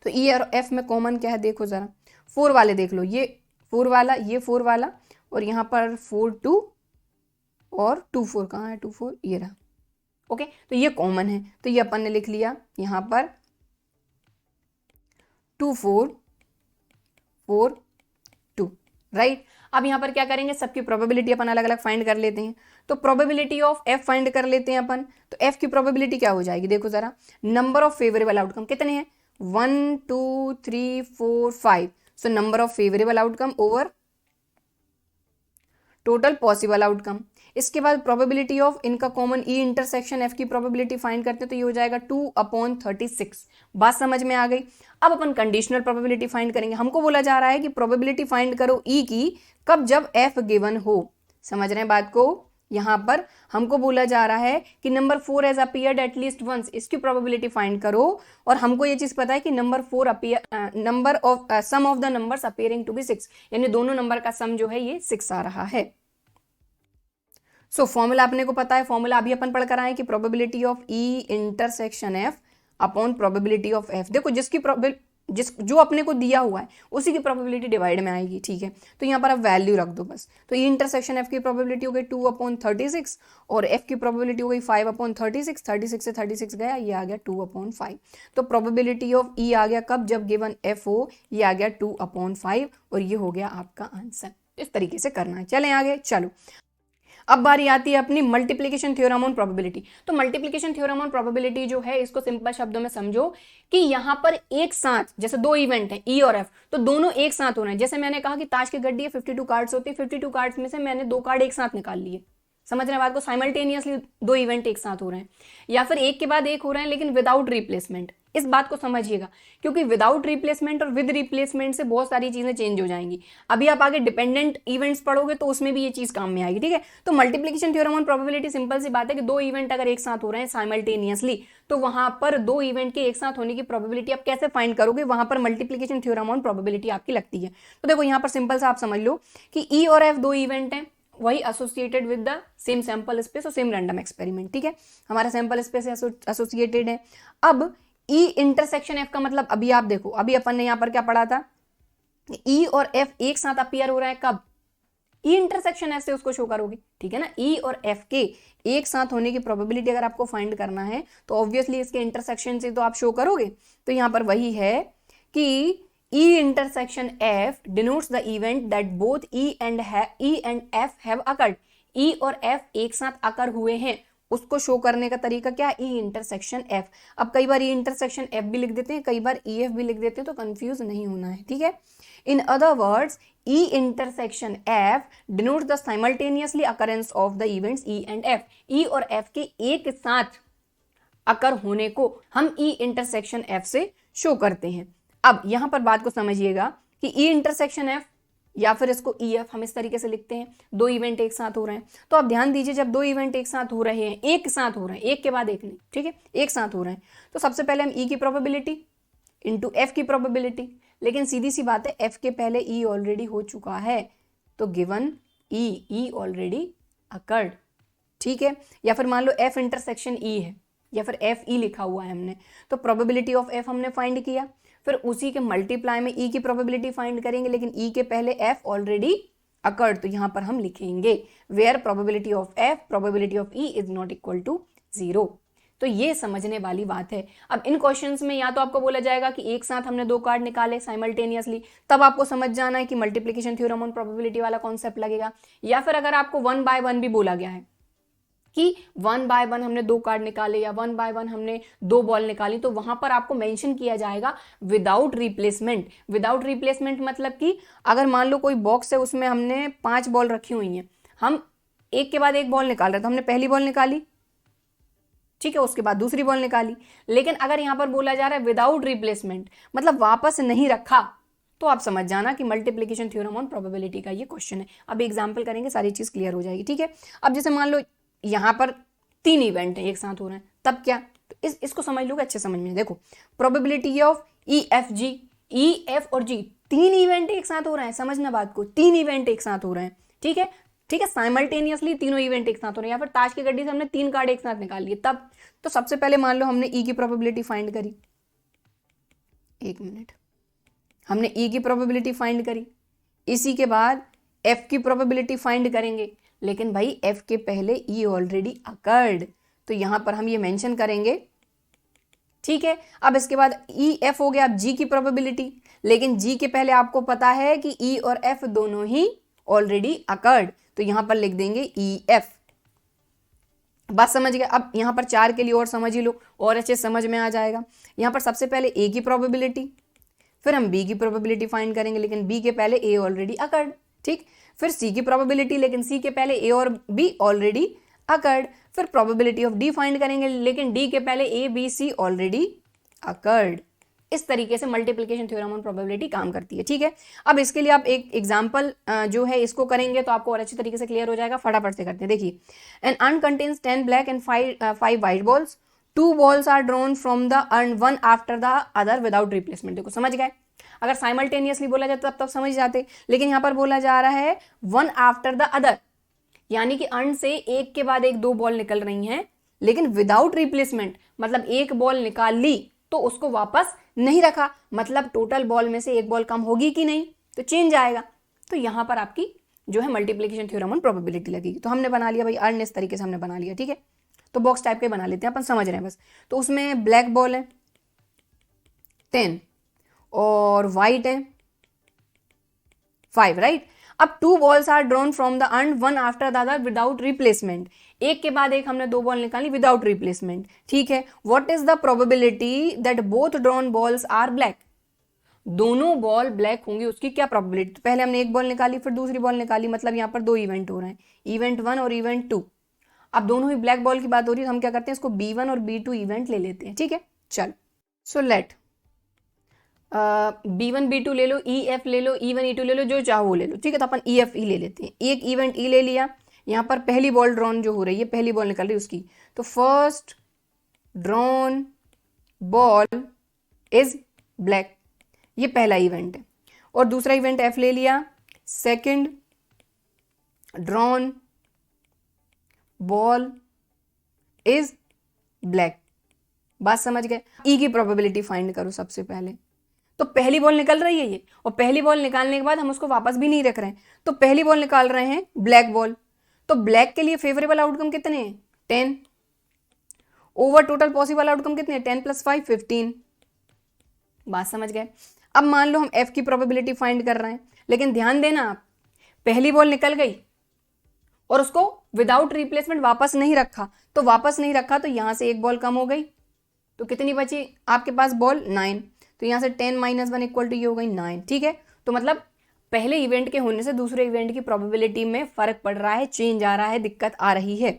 तो ई और एफ में कॉमन क्या है, देखो जरा। 4 वाले देख लो, ये 4 वाला, ये 4 वाला, और यहां पर 4 2 और 2 4, कहाँ है 2 4, ये रहा, ओके। तो ये कॉमन है, तो ये अपन ने लिख लिया यहां पर 2 4 4 2, राइट। अब यहां पर क्या करेंगे, सबकी प्रोबेबिलिटी अपन अलग अलग फाइंड कर लेते हैं। तो प्रोबेबिलिटी ऑफ एफ फाइंड कर लेते हैं अपन। तो एफ की प्रोबेबिलिटी क्या हो जाएगी, देखो जरा। नंबर ऑफ फेवरेबल आउटकम कितने हैं, 1 2 3 4 5, so number of favourable outcome over total possible outcome. इसके बाद प्रोबेबिलिटी ऑफ इनका कॉमन ई इंटरसेक्शन एफ की प्रोबेबिलिटी फाइंड करते हैं, तो ये हो जाएगा 2/36। बात समझ में आ गई। अब अपन कंडीशनल प्रोबेबिलिटी फाइंड करेंगे। हमको बोला जा रहा है कि प्रोबेबिलिटी फाइंड करो ई की, कब, जब एफ गिवन हो। समझ रहे हैं बात को। यहां पर हमको बोला जा रहा है कि number 4 has appeared at least once, इसकी प्रोबेबिलिटी फाइंड करो। और हमको ये चीज पता है कि number 4 number of sum of the numbers appearing to be 6, यानी दोनों नंबर का सम जो है ये 6 आ रहा है। सो फॉर्मूला अपने को पता है, फॉर्मूला अभी अपन पढ़ कर आए कि probability of E intersection F upon probability of F. देखो जो अपने को दिया हुआ है उसी की प्रोबेबिलिटी डिवाइड में आएगी, ठीक है। तो यहाँ पर आप वैल्यू रख दो बस। तो ई इंटरसेक्शन एफ की प्रोबेबिलिटी हो गई 2/36 और एफ की प्रोबेबिलिटी हो गई 5/36। 36 से 36 गया, ये आ गया 2/5। तो प्रोबेबिलिटी ऑफ ई आ गया कब, जब गिवन एफ हो, ये आ गया 2/5 और ये हो गया आपका आंसर। इस तरीके से करना है। चलें आगे, चलो। अब बारी आती है अपनी मल्टीप्लिकेशन थ्योरम ऑन प्रोबेबिलिटी। तो मल्टीप्लिकेशन थ्योरम ऑन प्रोबेबिलिटी जो है, इसको सिंपल शब्दों में समझो कि यहां पर एक साथ, जैसे दो इवेंट है ई और एफ, तो दोनों एक साथ हो रहे हैं। जैसे मैंने कहा कि ताश की गड्डी है, 52 कार्ड्स होती है, 52 कार्ड्स में से मैंने 2 कार्ड एक साथ निकाल लिए। समझ रहे बात को, साइमल्टेनियसली 2 इवेंट एक साथ हो रहे हैं, या फिर एक के बाद एक हो रहे हैं लेकिन विदाउट रिप्लेसमेंट। इस बात को समझिएगा, क्योंकि विदाउट रिप्लेसमेंट और विद रिप्लेसमेंट से बहुत सारी चीजें चेंज हो जाएंगी। अभी आप आगे डिपेंडेंट इवेंट्स पढ़ोगे तो उसमें भी ये चीज काम में आएगी, ठीक है। तो multiplication theorem on probability simple सी बात है कि 2 इवेंट अगर एक साथ हो रहे हैं साइमल्टेनियसली, तो वहां पर 2 इवेंट के एक साथ होने की प्रोबेबिलिटी आप कैसे फाइंड करोगे, वहां पर मल्टीप्लिकेशन थ्योरम ऑन प्रोबेबिलिटी आपकी लगती है। तो देखो यहां पर सिंपल सा आप समझ लो कि ई और एफ 2 इवेंट है, वही associated with the same sample space और सेम रैंडम एक्सपेरिमेंट, ठीक है। हमारा सैंपल स्पेस एसोसिएटेड है। अब ई इंटरसेक्शन एफ का मतलब, अभी आप देखो, अभी अपन ने यहां पर क्या पढ़ा था, ई और एफ एक साथ अपीयर हो रहा है कब, ई इंटरसेक्शन एफ से उसको शो करोगे, ठीक है ना। ई और एफ के एक साथ होने की प्रोबेबिलिटी अगर आपको फाइंड करना है तो ऑब्वियसली इसके इंटरसेक्शन से तो आप शो करोगे। तो यहां पर वही है कि E intersection F denotes the event that both E and F have occurred. E और F एक साथ अकर हुए हैं, उसको शो करने का तरीका क्या, E इंटरसेक्शन F। अब कई बार E इंटरसेक्शन F भी लिख देते हैं, कई बार EF भी लिख देते हैं, तो कंफ्यूज नहीं होना है, ठीक है। In other words, E intersection F denotes the simultaneously occurrence of the events E and F. E और F के एक साथ अकर होने को हम E इंटरसेक्शन F से शो करते हैं। अब यहां पर बात को समझिएगा कि ई इंटरसेक्शन एफ या फिर इसको ई एफ हम इस तरीके से लिखते हैं, दो इवेंट एक साथ हो रहे हैं। तो आप ध्यान दीजिए, जब दो इवेंट एक साथ हो रहे हैं, एक के बाद एक नहीं, ठीक है, एक साथ हो रहे हैं, तो सबसे पहले हम ई की प्रोबेबिलिटी इंटू एफ की प्रोबेबिलिटी, लेकिन सीधी सी बात है एफ के पहले ई ऑलरेडी हो चुका है, तो गिवन ई ऑलरेडी अकर्ड, ठीक है। या फिर मान लो एफ इंटरसेक्शन ई है या फिर एफ ई लिखा हुआ है हमने, तो प्रोबेबिलिटी ऑफ एफ हमने फाइंड किया, फिर उसी के मल्टीप्लाई में ई की प्रोबेबिलिटी फाइंड करेंगे, लेकिन ई के पहले एफ ऑलरेडी अकर्ड, तो यहां पर हम लिखेंगे where probability of f probability of e is not equal to 0। तो ये समझने वाली बात है। अब इन क्वेश्चंस में या तो आपको बोला जाएगा कि एक साथ हमने दो कार्ड निकाले साइमल्टेनियसली, तब आपको समझ जाना है कि मल्टीप्लिकेशन थ्योरम ऑन प्रोबेबिलिटी वाला कॉन्सेप्ट लगेगा, या फिर अगर आपको 1 बाय 1 भी बोला गया है कि 1 बाय 1 हमने दो कार्ड निकाले या 1 बाय 1 हमने दो बॉल निकाली, तो वहां पर आपको मेंशन किया जाएगा विदाउट रिप्लेसमेंट। विदाउट रिप्लेसमेंट मतलब कि अगर मान लो कोई बॉक्स है, उसमें हमने 5 बॉल रखी हुई हैं, हम एक के बाद एक बॉल निकाल रहे हैं, तो हमने पहली बॉल निकाली, ठीक है, उसके बाद दूसरी बॉल निकाली, लेकिन अगर यहां पर बोला जा रहा है विदाउट रिप्लेसमेंट मतलब वापस नहीं रखा, तो आप समझ जाना कि मल्टीप्लिकेशन थ्योरम ऑन प्रोबेबिलिटी का ये क्वेश्चन है। अब एग्जांपल करेंगे, सारी चीज क्लियर हो जाएगी, ठीक है। अब जैसे मान लो यहां पर 3 इवेंट है एक साथ हो रहे हैं, तब क्या, तो इसको समझ लोगे अच्छे समझ में। देखो प्रोबेबिलिटी ऑफ ई एफ और जी, 3 इवेंट एक साथ हो रहे हैं, समझना बात को, 3 इवेंट एक साथ हो रहे हैं, ठीक है, ठीक है, साइमल्टेनियसली तीनों इवेंट एक साथ हो रहे हैं, या फिर ताश की गड्डी से हमने 3 कार्ड एक साथ निकाल लिए, तब तो सबसे पहले मान लो हमने ई की प्रोबेबिलिटी फाइंड करी, एक मिनट, हमने ई की प्रोबेबिलिटी फाइंड करी, इसी के बाद एफ की प्रोबेबिलिटी फाइंड करेंगे, लेकिन भाई एफ के पहले ई ऑलरेडी अकर्ड, तो यहां पर हम ये मेंशन करेंगे, ठीक है। अब इसके बाद ई एफ हो गया, अब जी की प्रोबेबिलिटी, लेकिन जी के पहले आपको पता है कि ई और एफ दोनों ही ऑलरेडी अकर्ड, तो यहां पर लिख देंगे ई एफ। बात समझ गए। अब यहां पर 4 के लिए और समझ ही लो, और अच्छे समझ में आ जाएगा। यहां पर सबसे पहले ए की प्रोबेबिलिटी, फिर हम बी की प्रोबेबिलिटी फाइंड करेंगे, लेकिन बी के पहले ए ऑलरेडी अकर्ड, ठीक, फिर सी की प्रोबेबिलिटी, लेकिन सी के पहले ए और बी ऑलरेडी अकर्ड, फिर प्रोबेबिलिटी ऑफ डी फाइंड करेंगे, लेकिन डी के पहले a B c already occurred. इस तरीके से मल्टीप्लिकेशन थ्योरम ऑन प्रोबेबिलिटी काम करती है, ठीक है। अब इसके लिए आप एक एग्जांपल जो है इसको करेंगे तो आपको और अच्छी तरीके से क्लियर हो जाएगा। फटाफट से करते हैं, देखिए, an urn contains 10 black and 5 white balls, 2 balls are drawn from the urn one after the other without replacement. देखो समझ गए, अगर साइमल्टेनियसली बोला जाता तब समझ जाते, लेकिन यहां पर बोला जा रहा है वन आफ्टर द अदर, यानी कि अर्न से एक के बाद एक 2 बॉल निकल रही हैं, लेकिन विदाउट रिप्लेसमेंट मतलब एक बॉल निकाल ली तो उसको वापस नहीं रखा, मतलब टोटल बॉल में से एक बॉल कम होगी कि नहीं, तो चेंज आएगा। तो यहां पर आपकी जो है मल्टीप्लिकेशन थ्योरम ऑन प्रोबेबिलिटी लगेगी। तो हमने बना लिया भाई अर्न, इस तरीके से हमने बना लिया, ठीक है। तो बॉक्स टाइप के बना लेते हैं, अपन समझ रहे हैं बस। तो उसमें ब्लैक बॉल है 10 और व्हाइट है 5, राइट। अब 2 balls are drawn from the urn one after the other without replacement, एक के बाद एक हमने 2 बॉल निकाली विदाउट रिप्लेसमेंट, ठीक है। What is the probability that both drawn balls are black, दोनों बॉल ब्लैक होंगी, उसकी क्या प्रोबेबिलिटी। पहले हमने एक बॉल निकाली फिर दूसरी बॉल निकाली, मतलब यहां पर 2 इवेंट हो रहे हैं, इवेंट 1 और इवेंट 2। अब दोनों ही ब्लैक बॉल की बात हो रही है, तो हम क्या करते हैं, इसको B1 और B2 इवेंट ले लेते हैं, ठीक है। चल, सो लेट B1 B2 ले लो, EF ले लो, E1 E2 ले लो, जो चाहो वो ले लो, ठीक है। तो अपन EF E ले लेते हैं, एक इवेंट E ले लिया, यहाँ पर पहली बॉल ड्रॉन जो हो रही है, पहली बॉल निकल रही है उसकी, तो first drawn ball is black, ये पहला इवेंट है। और दूसरा इवेंट F ले लिया, second drawn ball is black. बात समझ गए। E की प्रोबेबिलिटी फाइंड करो सबसे पहले, तो पहली बॉल निकल रही है ये, और पहली बॉल निकालने के बाद हम उसको वापस भी नहीं रख रहे हैं, तो पहली बॉल निकाल रहे हैं ब्लैक बॉल, तो ब्लैक के लिए फेवरेबल आउटकम कितने हैं 10, ओवर टोटल पॉसिबल आउटकम कितने हैं 10 + 5 15। बात समझ गए। अब मान लो हम F की प्रोबेबिलिटी फाइंड कर रहे हैं, लेकिन ध्यान देना आप, पहली बॉल निकल गई और उसको विदाउट रिप्लेसमेंट वापस नहीं रखा, तो वापस नहीं रखा तो यहां से एक बॉल कम हो गई, तो कितनी बची आपके पास बॉल 9, तो यहां से 10 - 1 = ये हो गई 9, ठीक है। तो मतलब पहले इवेंट के होने से दूसरे इवेंट की प्रोबेबिलिटी में फर्क पड़ रहा है, चेंज आ रहा है, दिक्कत आ रही है।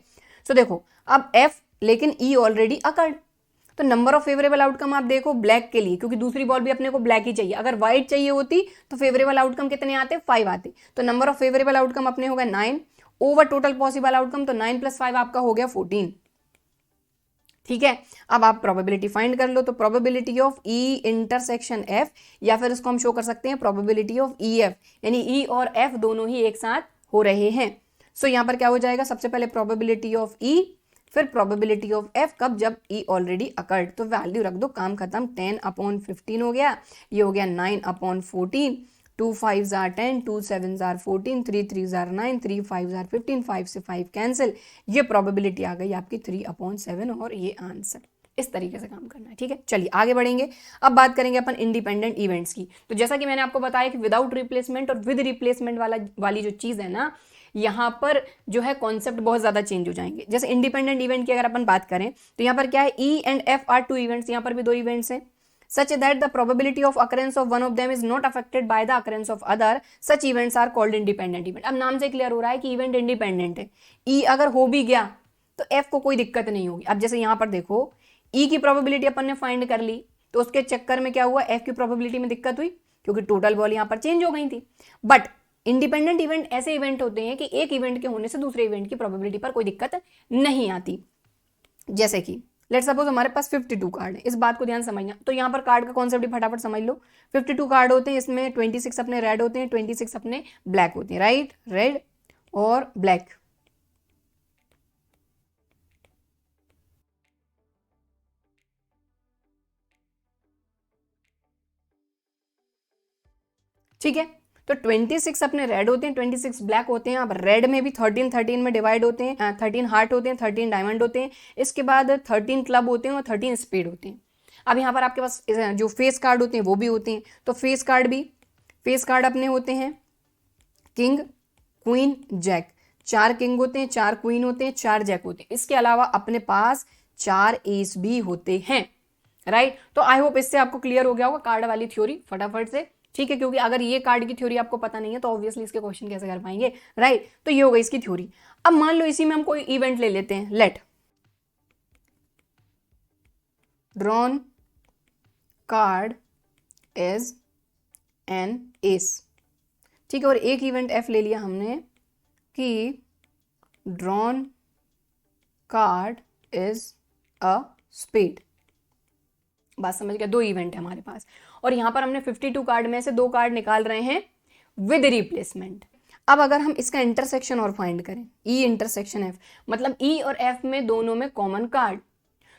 सो देखो अब F, लेकिन E ऑलरेडी अकर्ड, तो नंबर ऑफ फेवरेबल आउटकम आप देखो ब्लैक के लिए, क्योंकि दूसरी बॉल भी अपने को ब्लैक ही चाहिए, अगर व्हाइट चाहिए होती तो फेवरेबल आउटकम कितने आते, 5 आते। तो नंबर ऑफ फेवरेबल आउटकम अपने हो गए 9 ओवर टोटल पॉसिबल आउटकम, तो 9 + 5 आपका हो गया 14। ठीक है, अब आप प्रोबेबिलिटी फाइंड कर लो। तो probability of E intersection F, या फिर इसको हम शो कर सकते हैं प्रोबेबिलिटी ऑफ ई एफ, यानी ई और एफ दोनों ही एक साथ हो रहे हैं। सो यहां पर क्या हो जाएगा, सबसे पहले प्रोबेबिलिटी ऑफ ई, फिर प्रोबेबिलिटी ऑफ एफ, कब, जब ई ऑलरेडी अकर्ड। तो वैल्यू रख दो, काम खत्म। 10/15 हो गया, ये हो गया 9/14, 2 5s are 10, 2 7s are 14, 3 3s are 9, 3 5s are 15, 5 से 5 कैंसिल, ये प्रोबेबिलिटी आ गई आपकी 3/7 और ये आंसर। इस तरीके से काम करना है। ठीक है, चलिए आगे बढ़ेंगे। अब बात करेंगे अपन इंडिपेंडेंट इवेंट्स की। तो जैसा कि मैंने आपको बताया कि विदाउट रिप्लेसमेंट और विद रिप्लेसमेंट वाली जो चीज़ है ना, यहाँ पर जो है कॉन्सेप्ट बहुत ज़्यादा चेंज हो जाएंगे। जैसे इंडिपेंडेंट इवेंट की अगर अपन बात करें तो यहाँ पर क्या है, ई एंड एफ आर 2 इवेंट्स, यहाँ पर भी 2 इवेंट्स हैं। Such that the probability of occurrence of one of them is not affected by the occurrence of other, such events are called independent event। अब नाम से क्लियर हो रहा है कि इवेंट इंडिपेंडेंट है। ई अगर हो भी गया तो एफ को कोई दिक्कत नहीं होगी। अब जैसे यहाँ पर देखो, ई की प्रोबेबिलिटी अपन ने फाइंड कर ली, तो उसके चक्कर में क्या हुआ, एफ की प्रोबेबिलिटी में दिक्कत हुई, क्योंकि टोटल बॉल यहाँ पर चेंज हो गई थी। बट इंडिपेंडेंट इवेंट ऐसे इवेंट होते हैं कि एक इवेंट के होने से दूसरे इवेंट की प्रोबेबिलिटी पर कोई दिक्कत नहीं आती। जैसे कि लेट सपोज हमारे पास 52 कार्ड है, इस बात को ध्यान समझना। तो यहाँ पर कार्ड का कॉन्सेप्ट भी फटाफट समझ लो। 52 कार्ड होते हैं, इसमें 26 अपने रेड होते हैं, 26 अपने ब्लैक होते हैं, राइट, रेड और ब्लैक। ठीक है, तो 26 अपने रेड होते हैं, 26 ब्लैक होते हैं। अब रेड में भी 13 में डिवाइड होते हैं, 13 हार्ट होते हैं, 13 डायमंड होते हैं, इसके बाद 13 क्लब होते हैं और 13 स्पेड होते हैं। अब यहाँ पर आपके पास जो फेस कार्ड होते हैं वो भी होते हैं। तो फेस कार्ड अपने होते हैं किंग, क्वीन, जैक। 4 किंग होते हैं, 4 क्वीन होते हैं, 4 जैक होते हैं। इसके अलावा अपने पास 4 एस भी होते हैं, राइट। तो आई होप इससे आपको क्लियर हो गया होगा कार्ड वाली थ्योरी फटाफट से। ठीक है, क्योंकि अगर ये कार्ड की थ्योरी आपको पता नहीं है तो ऑब्वियसली इसके क्वेश्चन कैसे कर पाएंगे, राइट। तो ये हो गई इसकी थ्योरी। अब मान लो इसी में हम कोई इवेंट ले लेते हैं, let drawn card is an ace. ठीक है, और एक इवेंट एफ ले लिया हमने कि drawn card is a spade. बात समझ गया, 2 इवेंट है हमारे पास, और यहां पर हमने 52 कार्ड में से 2 कार्ड निकाल रहे हैं विद रिप्लेसमेंट। अब अगर हम इसका इंटरसेक्शन और फाइंड करें, ई इंटरसेक्शन एफ, मतलब ई और एफ में दोनों में कॉमन कार्ड,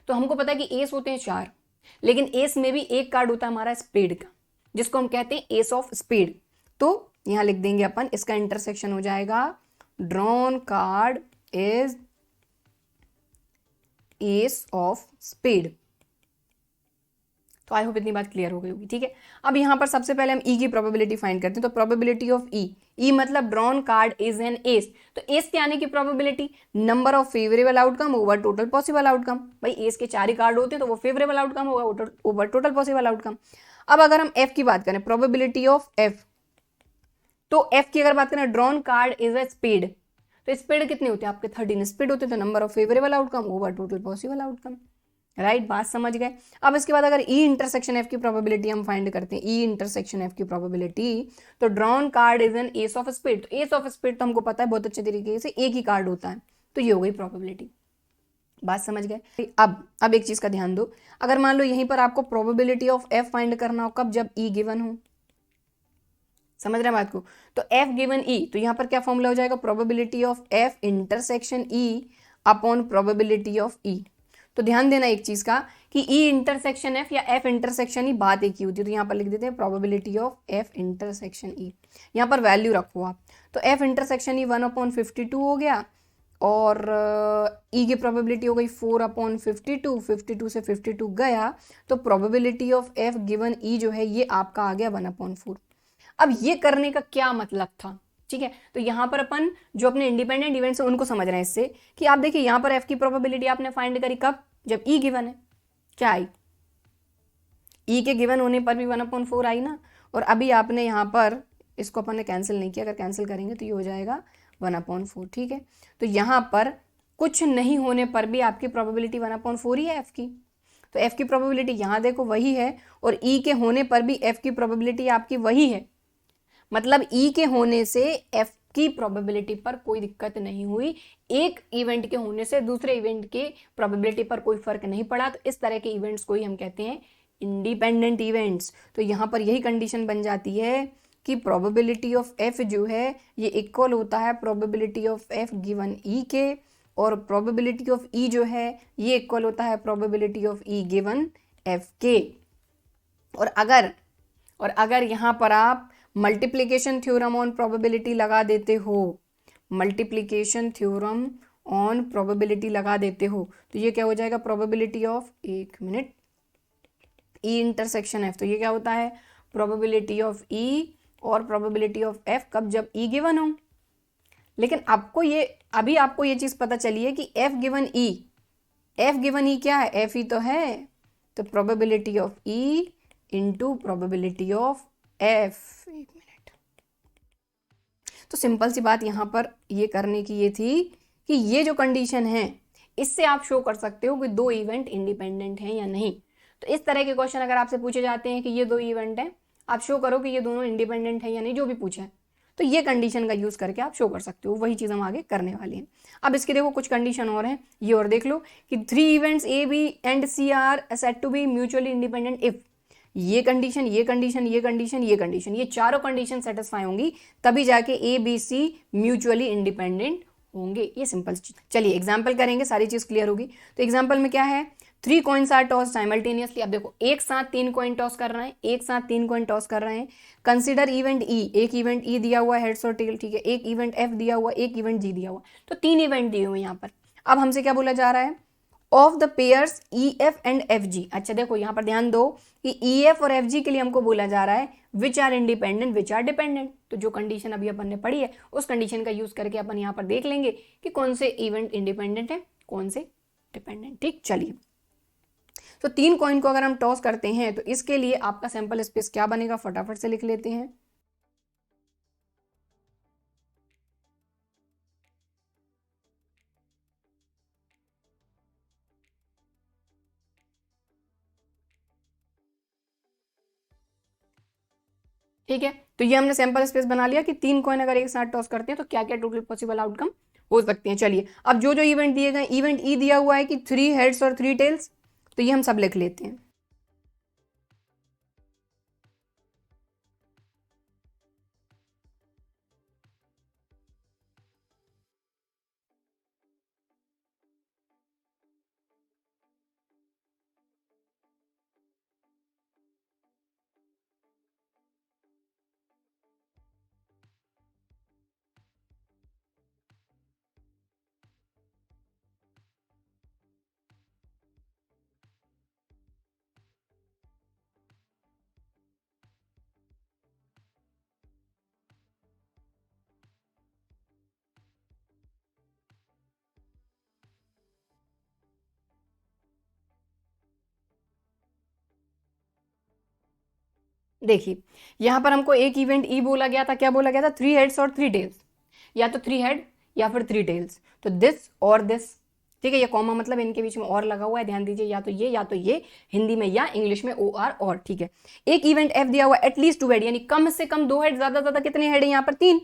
तो हमको पता है कि एस होते हैं 4, लेकिन एस में भी एक कार्ड होता है हमारा स्पेड का, जिसको हम कहते हैं एस ऑफ स्पेड। तो यहां लिख देंगे अपन, इसका इंटरसेक्शन हो जाएगा drawn card is ace of spade. तो आई होप इतनी बात क्लियर हो गई होगी। ठीक है, अब यहाँ पर सबसे पहले हम ई की प्रोबेबिलिटी फाइंड करते हैं। तो प्रोबेबिलिटी ऑफ ई मतलब drawn card is an ace. तो एस के आने की probability number of favourable outcome over total possible outcome. भाई एस के 4 ही कार्ड होते हैं तो वो फेवरेबल आउटकम होगा ओवर टोटल पॉसिबल आउटकम। अब अगर हम एफ की बात करें, प्रोबेबिलिटी ऑफ एफ, तो एफ की अगर बात करें drawn card is a spade, तो स्पेड कितने होते हैं आपके, 13 स्पेड होते हैं। तो number of favourable outcome over total possible outcome, right, बात समझ गए। अब इसके बाद अगर ई इंटरसेक्शन एफ की प्रोबेबिलिटी हम फाइंड करते हैं, ई इंटरसेक्शन एफ की प्रोबेबिलिटी, तो drawn card is an ace of spade. तो एस ऑफ स्पेड तो हमको पता है बहुत अच्छे तरीके से, एक ही कार्ड होता है, तो ये हो गई प्रोबेबिलिटी। बात समझ गए। अब एक चीज का ध्यान दो, अगर मान लो यहीं पर आपको प्रोबेबिलिटी ऑफ एफ फाइंड करना हो, कब, जब ई गिवन हो। समझ रहे हैं बात को। तो एफ गिवन ई, तो यहां पर क्या फॉर्मूला हो जाएगा, probability of F intersection E upon probability of E. तो ध्यान देना एक चीज का कि ई इंटरसेक्शन एफ या एफ इंटरसेक्शन ई बात एक ही होती है। तो यहाँ पर लिख देते हैं प्रोबेबिलिटी ऑफ एफ इंटरसेक्शन ई, यहाँ पर वैल्यू रखो आप। तो एफ इंटरसेक्शन ई 1/52 हो गया, और ई की प्रोबेबिलिटी हो गई 4/52, 52 से 52 गया, तो probability of F given E जो है ये आपका आ गया 1/4। अब ये करने का क्या मतलब था, ठीक है। तो यहां पर अपन जो अपने इंडिपेंडेंट इवेंट्स हैं उनको समझ रहे हैं इससे, कि आप देखिए यहां पर एफ की प्रोबेबिलिटी आपने फाइंड करी, कब, जब ई गिवन है। क्या आई, ई के गिवन होने पर भी 1/4 आई ना, और अभी आपने यहां पर इसको अपन ने कैंसिल नहीं किया, अगर कैंसिल करेंगे तो ये हो जाएगा 1/4। ठीक है, तो यहां पर कुछ नहीं होने पर भी आपकी प्रोबेबिलिटी 1/4 ही है एफ की। तो एफ की प्रोबेबिलिटी यहाँ देखो वही है, और ई के होने पर भी एफ की प्रोबेबिलिटी आपकी वही है। मतलब ई के होने से एफ की प्रोबेबिलिटी पर कोई दिक्कत नहीं हुई, एक इवेंट के होने से दूसरे इवेंट के प्रोबेबिलिटी पर कोई फर्क नहीं पड़ा। तो इस तरह के इवेंट्स को ही हम कहते हैं इंडिपेंडेंट इवेंट्स। तो यहाँ पर यही कंडीशन बन जाती है कि प्रोबेबिलिटी ऑफ एफ जो है ये इक्वल होता है probability of F given E के, और प्रोबेबिलिटी ऑफ ई जो है ये इक्वल होता है probability of E given F के। और अगर यहाँ पर आप मल्टीप्लिकेशन थ्योरम ऑन प्रोबेबिलिटी लगा देते हो, मल्टीप्लिकेशन थ्योरम ऑन प्रोबेबिलिटी लगा देते हो, तो ये क्या हो जाएगा, प्रोबेबिलिटी ऑफ, एक मिनट, ई इंटरसेक्शन एफ। तो ये क्या होता है, प्रोबेबिलिटी ऑफ ई और प्रोबेबिलिटी ऑफ एफ कब, जब ई गिवन हो। लेकिन अभी आपको ये चीज पता चली है कि एफ गिवन ई क्या है, एफ ई तो है, तो probability of E into probability of F. एक मिनट, तो सिंपल सी बात यहां पर ये करने की ये थी कि ये जो कंडीशन है इससे आप शो कर सकते हो कि दो इवेंट इंडिपेंडेंट हैं या नहीं। तो इस तरह के क्वेश्चन अगर आपसे पूछे जाते हैं कि ये दो इवेंट हैं, आप शो करो कि ये दोनों इंडिपेंडेंट है या नहीं, जो भी पूछा है, तो ये कंडीशन का यूज करके आप शो कर सकते हो। वही चीज हम आगे करने वाले हैं। अब इसके देखो कुछ कंडीशन और हैं, ये और देख लो कि 3 events A B and C are said to be mutually independent if, ये कंडीशन, ये कंडीशन, ये कंडीशन, ये कंडीशन, ये चारों कंडीशन सेटिस्फाई होंगी तभी जाके A B C mutually independent होंगे। ये सिंपल चीज। चलिए एग्जाम्पल करेंगे, सारी चीज क्लियर होगी। तो एग्जाम्पल में क्या है, 3 कॉइन्स आर टॉस साइमल्टेनियसली। अब देखो एक साथ 3 कॉइन टॉस कर रहे हैं, एक साथ 3 कॉइन टॉस कर रहे हैं। कंसिडर इवेंट ई, एक इवेंट ई दिया हुआ है हेड्स और टेल, ठीक है, एक इवेंट एफ दिया हुआ, एक इवेंट जी दिया हुआ, तो 3 इवेंट दिए हुए यहाँ पर। अब हमसे क्या बोला जा रहा है, of the pairs E F and F G. अच्छा देखो यहाँ पर ध्यान दो कि ई एफ और एफ जी के लिए हमको बोला जा रहा है which are independent which are dependent. तो जो कंडीशन अभी अपन ने पढ़ी है उस कंडीशन का यूज करके अपन यहाँ पर देख लेंगे कि कौन से इवेंट इंडिपेंडेंट है, कौन से डिपेंडेंट। ठीक, चलिए तो 3 कॉइन को अगर हम टॉस करते हैं तो इसके लिए आपका सैंपल स्पेस क्या बनेगा, फटाफट से लिख लेते हैं। ठीक है, तो ये हमने सैंपल स्पेस बना लिया कि 3 कॉइन अगर एक साथ टॉस करते हैं तो क्या क्या टोटल पॉसिबल आउटकम हो सकते हैं। चलिए अब जो जो इवेंट दिए गए, इवेंट ई दिया हुआ है कि 3 हेड्स और 3 टेल्स, तो ये हम सब लिख लेते हैं। देखिए यहां पर हमको एक इवेंट ई बोला गया था, क्या बोला गया था, 3 हेड्स और 3 टेल्स, या तो 3 हेड या फिर 3 टेल्स, तो दिस और दिस। ठीक है, ये कॉमा मतलब इनके बीच में और लगा हुआ है, ध्यान दीजिए, या तो ये हिंदी में या इंग्लिश में ओ आर और। ठीक है, एक इवेंट एफ दिया हुआ एटलीस्ट 2 हेड, यानी कम से कम 2 हेड, ज्यादा कितने हेड है यहाँ पर 3,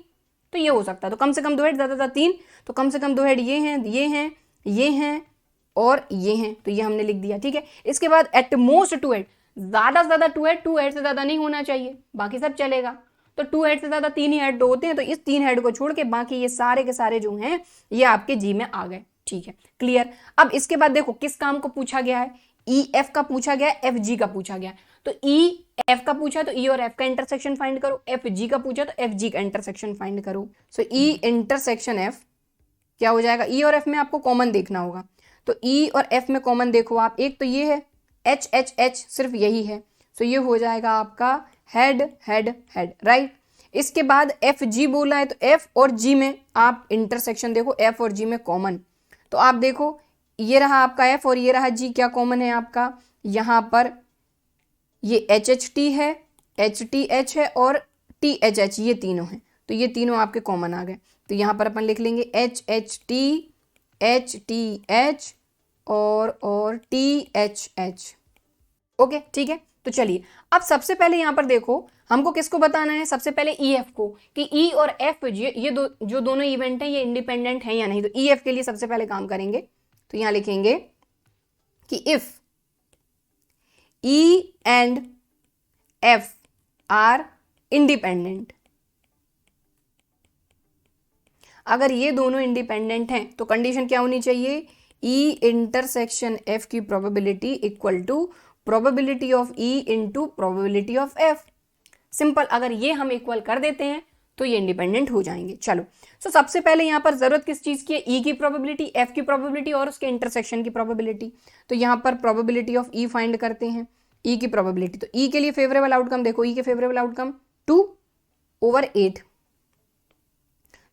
तो ये हो सकता है, तो कम से कम 2 हेड, ज्यादा 3, तो कम से कम 2 हेड ये हैं, ये हैं, ये हैं और ये हैं, तो ये हमने लिख दिया। ठीक है, इसके बाद एटमोस्ट 2 हेड, ज्यादा से ज्यादा 2 हेड, 2 हेड से ज्यादा नहीं होना चाहिए, बाकी सब चलेगा। तो 2 हेड से ज्यादा 3 ही हेड होते हैं, तो इस 3 हेड को छोड़ के बाकी ये सारे के सारे जो हैं ये आपके जी में आ गए। ठीक है, क्लियर। अब इसके बाद देखो किस काम को पूछा गया है, ई एफ का पूछा गया है, एफ जी का पूछा गया है। तो ई एफ का पूछा तो ई और एफ का इंटरसेक्शन फाइंड करो, एफ जी का पूछा तो एफ जी का इंटरसेक्शन फाइंड करो। सो ई इंटरसेक्शन एफ क्या हो जाएगा, ई और एफ में आपको कॉमन देखना होगा, तो ई और एफ में कॉमन देखो आप, एक तो ये है एच एच एच, सिर्फ यही है, तो ये हो जाएगा आपका हेड हेड हेड, राइट। इसके बाद एफ जी बोला है, तो एफ और जी में आप इंटरसेक्शन देखो, एफ और जी में कॉमन, तो आप देखो ये रहा आपका एफ और ये रहा जी, क्या कॉमन है आपका, यहां पर ये एच एच टी है, एच टी एच है और टी एच एच, ये तीनों हैं, तो ये तीनों आपके कॉमन आ गए। तो यहां पर अपन लिख लेंगे एच एच टी एच और THH। ओके ठीक है, तो चलिए अब सबसे पहले यहां पर देखो हमको किसको बताना है, सबसे पहले EF को, कि E और F ये जो दोनों इवेंट हैं ये इंडिपेंडेंट हैं या नहीं। तो EF के लिए सबसे पहले काम करेंगे, तो यहां लिखेंगे कि if E and F are independent, अगर ये दोनों इंडिपेंडेंट हैं तो कंडीशन क्या होनी चाहिए, E इंटरसेक्शन F की probability equal to probability of E into probability of F। Simple, अगर ये हम इक्वल कर देते हैं तो ये इंडिपेंडेंट हो जाएंगे। चलो सो सबसे पहले यहां पर जरूरत किस चीज की है, E की प्रोबेबिलिटी, F की प्रोबेबिलिटी और उसके इंटरसेक्शन की प्रोबेबिलिटी। तो यहां पर प्रोबेबिलिटी ऑफ E फाइंड करते हैं, E की प्रोबेबिलिटी। तो E के लिए फेवरेबल आउटकम देखो, E के फेवरेबल आउटकम 2/8,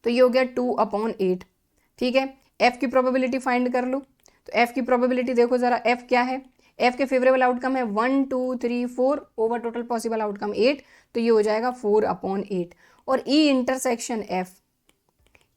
तो ये हो गया 2/8। ठीक है, F की प्रोबेबिलिटी फाइंड कर लो, तो F की प्रोबेबिलिटी देखो जरा, F क्या है, F के फेवरेबल आउटकम है 1 2 3 4 ओवर टोटल पॉसिबल आउटकम 8, तो ये हो जाएगा 4/8। और E इंटरसेक्शन F,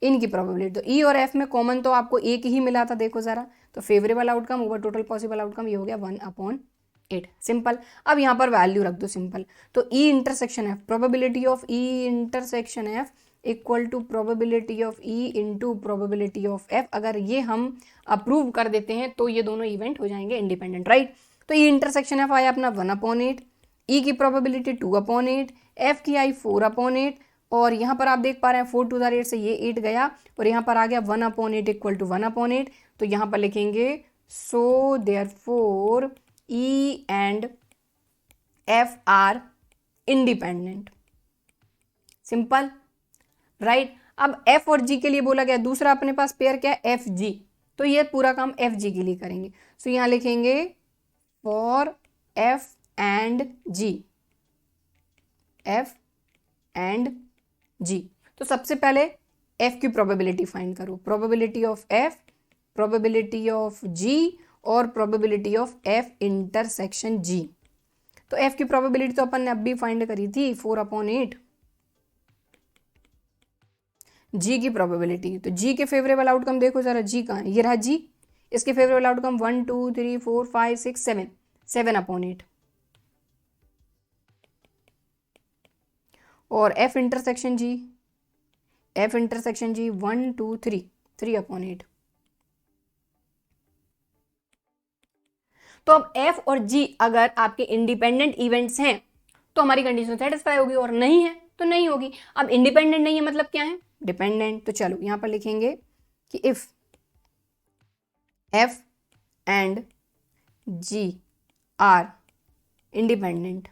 इनकी प्रोबेबिलिटी, तो E और F में कॉमन तो आपको एक ही मिला था, देखो जरा, तो favourable outcome over total possible outcome ये हो गया 1/8। सिंपल, अब यहाँ पर वैल्यू रख दो सिंपल, तो E intersection F, probability of E intersection F equal to probability of E into probability of F। अगर ये हम अप्रूव कर देते हैं तो ये दोनों इवेंट हो जाएंगे इंडिपेंडेंट, राइट। तो E इंटरसेक्शन F आया अपना 1/8, E की प्रोबेबिलिटी 2/8, F की आई 4/8, और यहाँ पर आप देख पा रहे हैं 4 2 8 से ये 8 गया, और यहाँ पर आ गया 1/8 इक्वल टू 1/8। तो यहाँ पर लिखेंगे so therefore E and F are independent. Simple, right. अब F और G के लिए बोला गया, दूसरा अपने पास पेयर क्या है, FG, तो ये पूरा काम FG के लिए करेंगे। सो यहां लिखेंगे for F and G, F and G। तो सबसे पहले F की प्रोबेबिलिटी फाइंड करो, probability of F, probability of G और probability of F intersection G। तो F की प्रोबेबिलिटी तो अपन ने अब भी फाइंड करी थी 4/8। G की प्रोबेबिलिटी, तो G के फेवरेबल आउटकम देखो जरा, G कहाँ है, ये रहा G, इसके फेवरेबल आउटकम 1 2 3 4 5 6 7, 7/8। और F intersection G, F intersection G 1 2 3, 3/8। तो अब F और G अगर आपके इंडिपेंडेंट इवेंट्स हैं तो हमारी कंडीशन सेटिस्फाई होगी, और नहीं है तो नहीं होगी। अब इंडिपेंडेंट नहीं है मतलब क्या है, डिपेंडेंट। तो चलो यहां पर लिखेंगे कि if F and G are independent,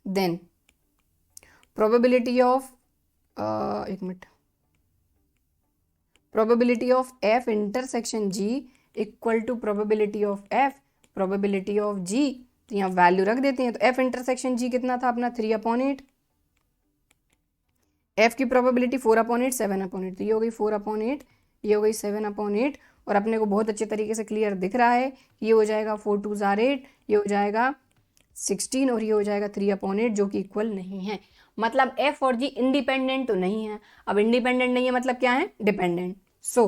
then probability of probability of F intersection G equal to probability of F, probability of G। तो यहाँ वैल्यू रख देते हैं, तो F इंटरसेक्शन G कितना था अपना 3/8, F की प्रोबेबिलिटी 4/8, 7/8, तो ये हो गई 4/8, ये हो गई 7/8। और अपने को बहुत अच्छे तरीके से क्लियर दिख रहा है, ये हो जाएगा 4 2 8, ये हो जाएगा 16, और ये हो जाएगा 3/8, जो कि इक्वल नहीं है। मतलब F और G इंडिपेंडेंट तो नहीं है। अब इंडिपेंडेंट नहीं है मतलब क्या है, डिपेंडेंट। सो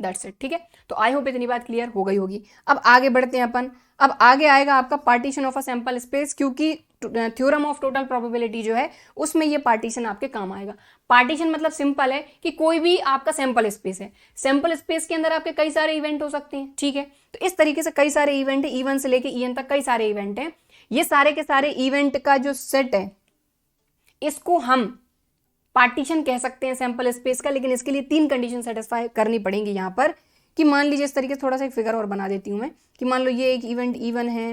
दैट्स इट, ठीक है। तो आई होप इतनी बात क्लियर हो गई होगी। अब आगे बढ़ते हैं अपन। अब आगे आएगा आपका partition of a sample space, क्योंकि थ्योरम ऑफ टोटल प्रोबेबिलिटी जो है उसमें ये पार्टीशन आपके काम आएगा। पार्टीशन मतलब सिंपल है कि कोई भी आपका सैंपल स्पेस है, सैंपल स्पेस के अंदर आपके कई सारे इवेंट हो सकते हैं, ठीक है। तो इस तरीके से कई सारे इवेंट है, E1 से लेके EN तक कई सारे इवेंट हैं। ये सारे के सारे इवेंट का जो सेट है इसको हम पार्टीशन कह सकते हैं सैंपल स्पेस का। लेकिन इसके लिए 3 कंडीशन सेटिस्फाई करनी पड़ेंगी यहाँ पर, कि मान लीजिए इस तरीके से थोड़ा सा एक फिगर और बना देती हूँ मैं, कि मान लो ये एक इवेंट E1 है,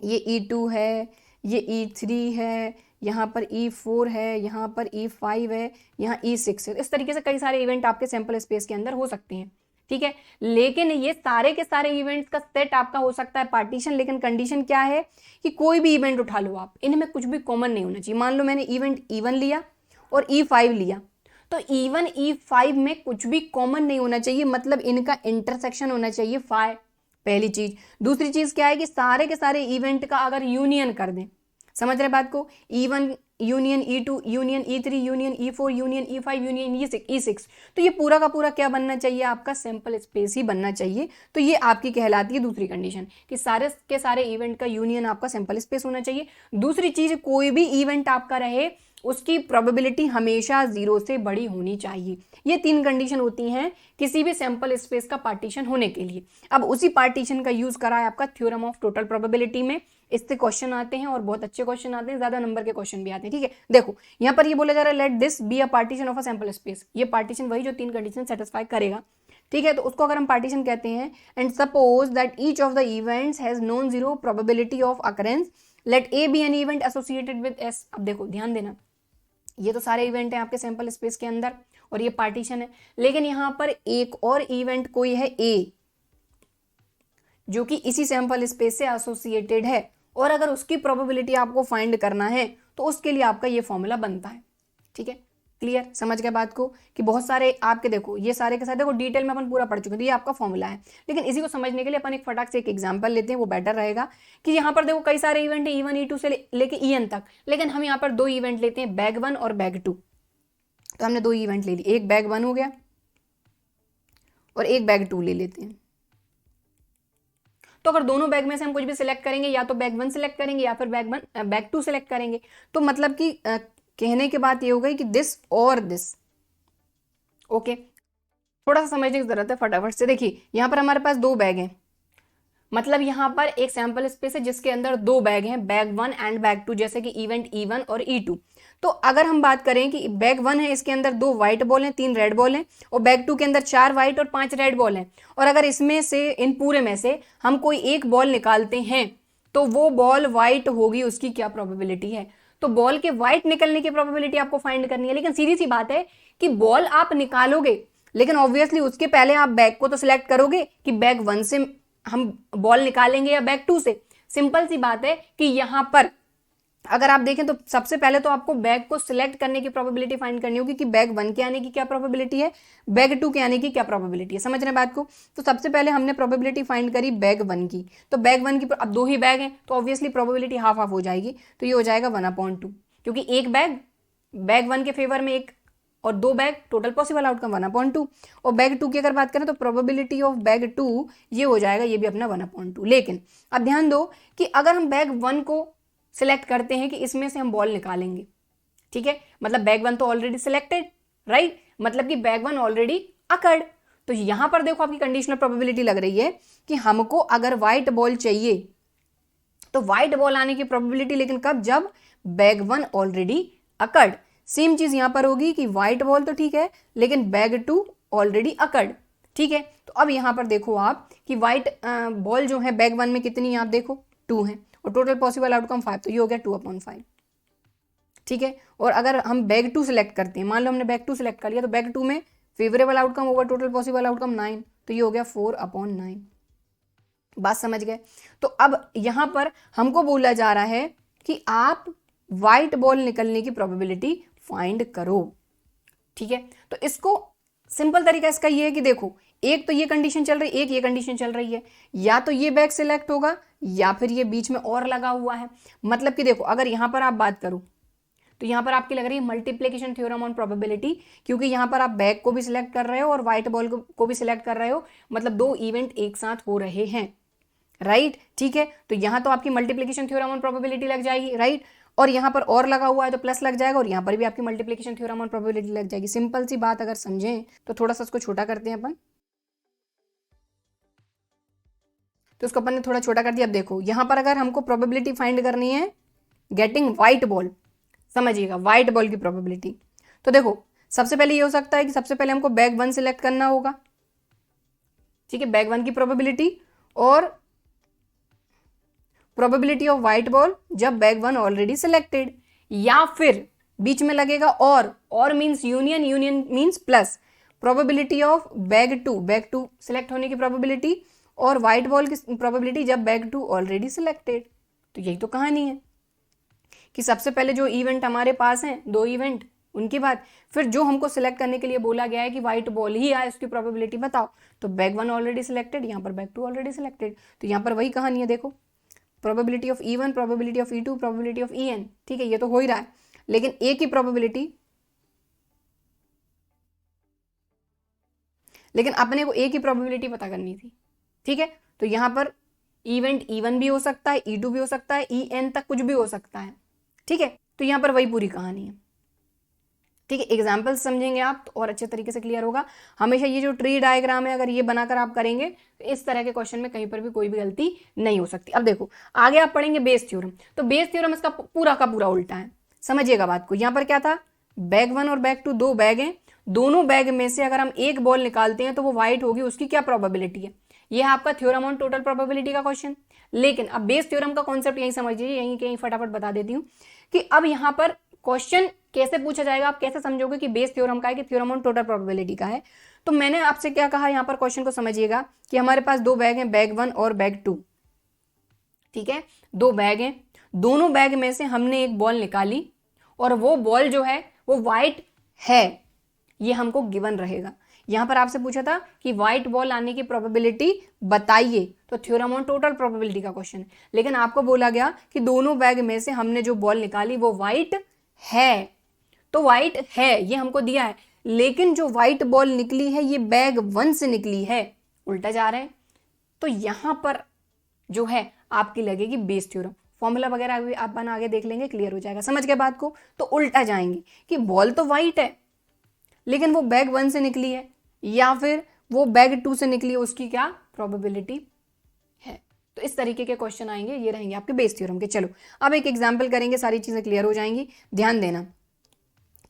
ये E2 है, ये E3 है, यहाँ पर E4 है, यहाँ पर E5 है, यहाँ E6 है। इस तरीके से कई सारे इवेंट आपके सैंपल स्पेस के अंदर हो सकते हैं, ठीक है। लेकिन ये सारे के सारे इवेंट्स का सेट आपका हो सकता है पार्टीशन, लेकिन कंडीशन क्या है कि कोई भी इवेंट उठा लो आप, इनमें कुछ भी कॉमन नहीं होना चाहिए। मान लो मैंने इवेंट E1 लिया और E5 लिया, तो E1 E5 में कुछ भी कॉमन नहीं होना चाहिए, मतलब इनका इंटरसेक्शन होना चाहिए पहली चीज। दूसरी चीज क्या है कि सारे के सारे इवेंट का अगर यूनियन कर दें, समझ रहे बात को, E1 union E2 union E3 union E4 union E5 union E6, तो ये पूरा का पूरा क्या बनना चाहिए, आपका सैंपल स्पेस ही बनना चाहिए। तो ये आपकी कहलाती है दूसरी कंडीशन कि सारे के सारे इवेंट का यूनियन आपका सैंपल स्पेस होना चाहिए। दूसरी चीज, कोई भी इवेंट आपका रहे उसकी प्रोबेबिलिटी हमेशा 0 से बड़ी होनी चाहिए। ये 3 कंडीशन होती हैं किसी भी सैंपल स्पेस का पार्टीशन होने के लिए। अब उसी पार्टीशन का यूज करा है आपका थ्योरम ऑफ टोटल प्रोबेबिलिटी में। इससे क्वेश्चन आते हैं और बहुत अच्छे क्वेश्चन आते हैं, ज्यादा नंबर के क्वेश्चन भी आते हैं। ठीक है, देखो यहां पर ये बोला जा रहा है let this be a partition of a sample space. ये पार्टीशन वही जो 3 कंडीशन सेटिस्फाई करेगा। ठीक है, तो उसको अगर हम पार्टीशन कहते हैं, and suppose that each of the events has non zero probability of occurrence, let A be an event associated with S. अब देखो ध्यान देना, ये तो सारे इवेंट हैं आपके सैंपल स्पेस के अंदर और ये पार्टीशन है, लेकिन यहां पर एक और इवेंट कोई है ए जो कि इसी सैंपल स्पेस से एसोसिएटेड है, और अगर उसकी प्रोबेबिलिटी आपको फाइंड करना है तो उसके लिए आपका ये फॉर्मूला बनता है। ठीक है, क्लियर, समझ गए बात को कि बहुत सारे आपके देखो ये सारे के साथ देखो डिटेल में अपन पूरा पढ़ चुके हैं, तो ये आपका फॉर्मूला है। लेकिन इसी को समझने के लिए अपन एक फटाक से एक एग्जांपल लेते हैं, वो बेटर रहेगा कि यहाँ पर देखो कई सारे इवेंट है E1 E2 से लेके EN तक, लेकिन हम यहाँ पर 2 इवेंट लेते हैं, बैग 1 और बैग 2। तो हमने 2 इवेंट ले ली, एक बैग 1 हो गया और एक बैग 2 ले लेते हैं। तो अगर दोनों बैग में से हम कुछ भी सिलेक्ट करेंगे, या तो बैग 1 सिलेक्ट करेंगे या फिर बैग 2 सिलेक्ट करेंगे, तो मतलब कि कहने की बात ये हो गई कि दिस और दिस। ओके, थोड़ा सा समझने की जरूरत है फटाफट से। देखिए यहां पर हमारे पास 2 बैग हैं, मतलब यहां पर एक सैंपल स्पेस है जिसके अंदर 2 बैग हैं, बैग 1 एंड बैग 2, जैसे कि इवेंट E1 और E2। तो अगर हम बात करें कि बैग 1 है, इसके अंदर 2 व्हाइट बॉल हैं, 3 रेड बॉल हैं, और बैग 2 के अंदर 4 व्हाइट और 5 रेड बॉल हैं, और अगर इसमें से इन पूरे में से हम कोई एक बॉल निकालते हैं तो वो बॉल व्हाइट होगी, उसकी क्या प्रोबेबिलिटी है। तो बॉल के व्हाइट निकलने की प्रोबेबिलिटी आपको फाइंड करनी है। लेकिन सीधी सी बात है कि बॉल आप निकालोगे, लेकिन ऑब्वियसली उसके पहले आप बैग को तो सिलेक्ट करोगे कि बैग 1 से हम बॉल निकालेंगे या बैग 2 से। सिंपल सी बात है कि यहां पर अगर आप देखें तो सबसे पहले तो आपको बैग को सिलेक्ट करने की प्रोबेबिलिटी फाइंड करनी होगी कि बैग 1 के आने की क्या प्रोबेबिलिटी है, बैग 2 के आने की क्या प्रोबेबिलिटी है। समझ रहे हैं बात को। तो सबसे पहले हमने प्रोबेबिलिटी फाइंड करी बैग 1 की, तो बैग 1 की, अब 2 ही बैग हैं तो ऑब्वियसली प्रोबेबिलिटी हाफ हाफ हो जाएगी, तो ये हो जाएगा 1/2, क्योंकि एक बैग 1 के फेवर में एक और 2 बैग, टोटल पॉसिबल आउटकम 1/2। और बैग 2 की अगर बात करें तो प्रोबेबिलिटी ऑफ बैग 2 ये हो जाएगा, ये भी अपना 1/2। लेकिन अब ध्यान दो कि अगर हम बैग 1 को सिलेक्ट करते हैं कि इसमें से हम बॉल निकालेंगे, ठीक है, मतलब बैग 1 तो ऑलरेडी सिलेक्टेड, राइट, मतलब कि बैग 1 ऑलरेडी अकर्ड। तो यहां पर देखो आपकी कंडीशनल प्रोबेबिलिटी लग रही है कि हमको अगर व्हाइट बॉल चाहिए तो व्हाइट बॉल आने की प्रोबेबिलिटी, लेकिन कब, जब बैग 1 ऑलरेडी अकर्ड। सेम चीज यहां पर होगी कि व्हाइट बॉल तो ठीक है लेकिन बैग 2 ऑलरेडी अकर्ड। ठीक है, तो अब यहां पर देखो आप कि व्हाइट बॉल जो है बैग 1 में कितनी है, आप देखो 2 है, और टोटल पॉसिबल आउटकम 5, तो ये हो गया 2/5। ठीक है, और अगर हम बैग 2 सिलेक्ट करते हैं, मान लो हमने बैग 2 सिलेक्ट कर लिया, तो बैग 2 में favourable outcome over total possible outcome 9, तो ये हो गया 4/9। बात समझ गए। तो अब यहां पर हमको बोला जा रहा है कि आप व्हाइट बॉल निकलने की प्रोबेबिलिटी फाइंड करो। ठीक है, तो इसको सिंपल तरीका इसका ये है कि देखो एक तो ये कंडीशन चल रही है, एक ये कंडीशन चल रही है, या तो ये बैग सिलेक्ट होगा या फिर ये बीच में और लगा हुआ है। मतलब कि देखो अगर यहां पर आप बात करो तो यहां पर आपकी लग रही है मल्टीप्लिकेशन थ्योरम ऑन प्रोबेबिलिटी, क्योंकि यहां पर आप बैग को भी सिलेक्ट कर रहे हो और व्हाइट बॉल को भी सिलेक्ट कर रहे हो, मतलब 2 इवेंट एक साथ हो रहे हैं, राइट। ठीक है, तो यहां तो आपकी मल्टीप्लिकेशन थ्योरम ऑन प्रोबेबिलिटी लग जाएगी, राइट, और यहां पर और लगा हुआ है तो प्लस लग जाएगा, और यहां पर भी आपकी मल्टीप्लिकेशन थ्योरम ऑन प्रोबेबिलिटी लग जाएगी। सिंपल सी बात अगर समझें तो थोड़ा सा इसको छोटा करते हैं अपन, तो उसको अपन ने थोड़ा छोटा कर दिया। अब देखो यहां पर अगर हमको प्रोबेबिलिटी फाइंड करनी है गेटिंग व्हाइट बॉल, समझिएगा व्हाइट बॉल की प्रोबेबिलिटी, तो देखो सबसे पहले ये हो सकता है कि सबसे पहले हमको बैग 1 सिलेक्ट करना होगा। ठीक है, बैग 1 की प्रोबेबिलिटी और प्रोबेबिलिटी ऑफ व्हाइट बॉल जब बैग 1 ऑलरेडी सिलेक्टेड, या फिर बीच में लगेगा और means union, union means plus probability of bag 2 select होने की प्रोबेबिलिटी और व्हाइट बॉल की प्रोबेबिलिटी जब बैग 2 ऑलरेडी सिलेक्टेड। तो यही तो कहानी है कि सबसे पहले जो इवेंट हमारे पास हैं 2 इवेंट, उनके बाद फिर जो हमको सिलेक्ट करने के लिए बोला गया है कि व्हाइट बॉल ही आए, उसकी प्रोबेबिलिटी बताओ, तो बैग 1 ऑलरेडी सिलेक्टेड, यहाँ पर बैग 2 ऑलरेडी सिलेक्टेड, तो यहाँ पर वही कहानी है, देखो probability of E1, probability of E2, probability of En, ठीक है, ये तो हो ही रहा है, लेकिन ए की प्रोबेबिलिटी, लेकिन अपने को ए की प्रोबेबिलिटी पता करनी थी, ठीक है, तो यहां पर इवेंट E1 भी हो सकता है, E2 भी हो सकता है, En तक कुछ भी हो सकता है, ठीक है, तो यहां पर वही पूरी कहानी है, ठीक है। एग्जाम्पल समझेंगे आप तो और अच्छे तरीके से क्लियर होगा। हमेशा ये जो ट्री डायग्राम है अगर ये बनाकर आप करेंगे तो इस तरह के क्वेश्चन में कहीं पर भी कोई भी गलती नहीं हो सकती। अब देखो आगे आप पढ़ेंगे बेस थ्योरम, तो बेस थ्योरम इसका पूरा का पूरा उल्टा है, समझिएगा बात को। यहाँ पर क्या था, बैग 1 और बैग 2 दो बैग हैं, दोनों बैग में से अगर हम एक बॉल निकालते हैं तो वो व्हाइट होगी, उसकी क्या प्रोबेबिलिटी है, ये है आपका थ्योरम ऑन टोटल प्रोबेबिलिटी का क्वेश्चन। लेकिन अब बेस थ्योरम का कॉन्सेप्ट यही समझिए, यहीं कहीं फटाफट बता देती हूँ कि अब यहाँ पर क्वेश्चन कैसे पूछा जाएगा, आप कैसे समझोगे कि बेस थ्योरम का है कि थ्योरम ऑन टोटल प्रोबेबिलिटी का है। तो मैंने आपसे क्या कहा, यहाँ पर क्वेश्चन को समझिएगा कि हमारे पास दो बैग हैं, बैग 1 और बैग 2, ठीक है, दो बैग हैं, दोनों बैग में से हमने एक बॉल निकाली और वो बॉल जो है वो व्हाइट है, ये हमको गिवन रहेगा। यहां पर आपसे पूछा था कि व्हाइट बॉल आने की प्रोबेबिलिटी बताइए, तो थ्योरम ऑन टोटल प्रोबेबिलिटी का क्वेश्चन है, लेकिन आपको बोला गया कि दोनों बैग में से हमने जो बॉल निकाली वो व्हाइट है, तो व्हाइट है ये हमको दिया है, लेकिन जो व्हाइट बॉल निकली है ये बैग 1 से निकली है, उल्टा जा रहे हैं, तो यहां पर जो है आपकी लगेगी बेस थ्योरम। फॉर्मूला वगैरह अपन आगे देख लेंगे, क्लियर हो जाएगा, समझ गए बात को। तो उल्टा जाएंगे कि बॉल तो व्हाइट है लेकिन वो बैग 1 से निकली है या फिर वो बैग 2 से निकली है, उसकी क्या प्रोबेबिलिटी है। तो इस तरीके के क्वेश्चन आएंगे, ये रहेंगे आपके बेस थ्योरम के। चलो अब एक एग्जांपल करेंगे, सारी चीजें क्लियर हो जाएंगी, ध्यान देना।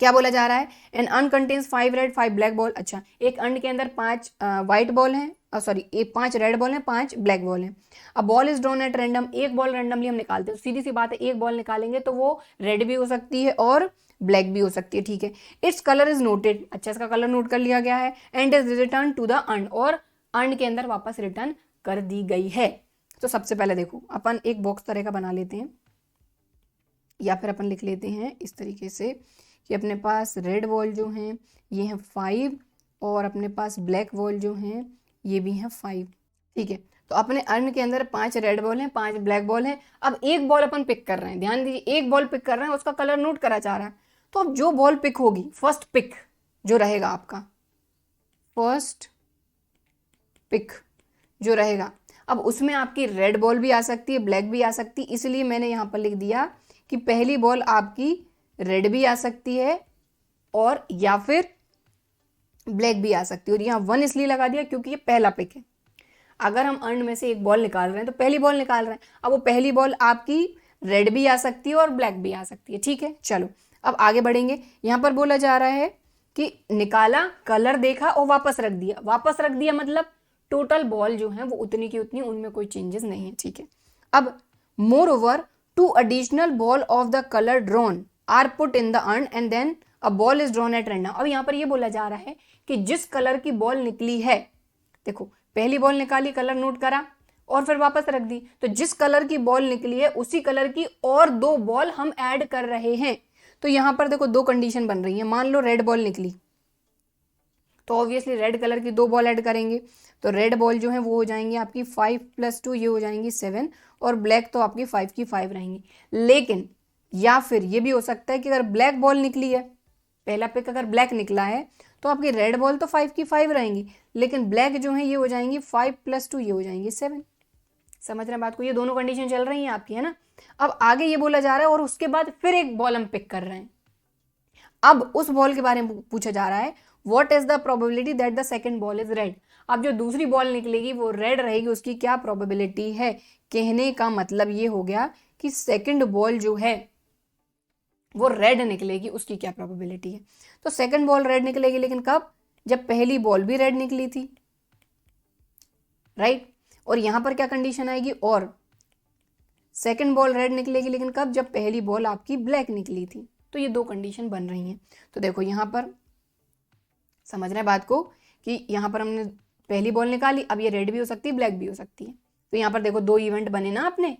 क्या बोला जा रहा है, एन अंड कंटेन्स 5 रेड 5 ब्लैक बॉल। अच्छा, एक अंड के अंदर 5 व्हाइट बॉल हैं, सॉरी 5 रेड बॉल हैं, 5 ब्लैक बॉल हैं। अब ball is drawn at random, एक बॉल रैंडमली हम निकालते हैं, सीधी सी बात है, एक बॉल निकालेंगे तो वो रेड भी हो सकती है और ब्लैक भी हो सकती है, ठीक है। इट्स कलर इज नोटेड, अच्छा इसका कलर नोट कर लिया गया है, and is return to the and, और अंड के अंदर वापस रिटर्न कर दी गई है। तो सबसे पहले देखो अपन एक बॉक्स तरह का बना लेते हैं, या फिर अपन लिख लेते हैं इस तरीके से कि अपने पास रेड बॉल जो हैं ये हैं 5 और अपने पास ब्लैक बॉल जो हैं ये भी हैं 5, ठीक है। तो अपने अर्न के अंदर 5 रेड बॉल हैं, 5 ब्लैक बॉल हैं। अब एक बॉल अपन पिक कर रहे हैं, ध्यान दीजिए, एक बॉल पिक कर रहे हैं, उसका कलर नोट करा जा रहा है। तो अब जो बॉल पिक होगी, फर्स्ट पिक जो रहेगा आपका, फर्स्ट पिक जो रहेगा, अब उसमें आपकी रेड बॉल भी आ सकती है, ब्लैक भी आ सकती है, इसलिए मैंने यहां पर लिख दिया कि पहली बॉल आपकी रेड भी आ सकती है और या फिर ब्लैक भी आ सकती है, और यहाँ 1 इसलिए लगा दिया क्योंकि ये पहला पिक है। अगर हम अर्न में से एक बॉल निकाल रहे हैं तो पहली बॉल निकाल रहे हैं, अब वो पहली बॉल आपकी रेड भी आ सकती है और ब्लैक भी आ सकती है, ठीक है। चलो अब आगे बढ़ेंगे, यहाँ पर बोला जा रहा है कि निकाला, कलर देखा और वापस रख दिया, वापस रख दिया मतलब टोटल बॉल जो है वो उतनी की उतनी, उनमें कोई चेंजेस नहीं है, ठीक है। अब more over 2 additional ball of the color drawn are put in the urn and then a ball is drawn at random। अब यहाँ पर ये बोला जा रहा है कि जिस कलर की बॉल निकली है, देखो पहली बॉल निकाली, कलर नोट करा और फिर वापस रख दी, तो जिस कलर की बॉल निकली है उसी कलर की और 2 बॉल हम ऐड कर रहे हैं। तो यहाँ पर देखो 2 कंडीशन बन रही है, मान लो रेड बॉल निकली तो ऑब्वियसली रेड कलर की 2 बॉल ऐड करेंगे, तो रेड बॉल जो है वो हो जाएंगी आपकी 5 + 2 ये हो जाएंगी 7, और ब्लैक तो आपकी 5 की 5 रहेंगी। लेकिन या फिर ये भी हो सकता है कि अगर ब्लैक बॉल निकली है, पहला पिक अगर ब्लैक निकला है तो आपकी रेड बॉल तो 5 की 5 रहेंगी, लेकिन ब्लैक जो है ये हो जाएंगी 5 + 2 ये हो जाएंगी 7। समझ रहे हैं बात को, ये दोनों कंडीशन चल रही हैं आपकी, है ना। अब आगे ये बोला जा रहा है और उसके बाद फिर एक बॉल हम पिक कर रहे हैं, अब उस बॉल के बारे में पूछा जा रहा है, what is the probability that the second ball is red. अब जो दूसरी बॉल निकलेगी वो रेड रहेगी, उसकी क्या प्रोबेबिलिटी है। कहने का मतलब ये हो गया कि सेकंड बॉल जो है वो रेड निकलेगी, उसकी क्या प्रोबेबिलिटी है। तो सेकंड बॉल रेड निकलेगी, लेकिन कब, जब पहली बॉल भी रेड निकली थी, राइट। और यहां पर क्या कंडीशन आएगी, और सेकंड बॉल रेड निकलेगी लेकिन कब, जब पहली बॉल आपकी ब्लैक निकली थी। तो ये 2 कंडीशन बन रही हैं। तो देखो यहां पर समझ रहे हैं बात को कि यहां पर हमने पहली बॉल निकाली, अब ये रेड भी हो सकती है, ब्लैक भी हो सकती है। तो यहां पर देखो 2 इवेंट बने ना अपने,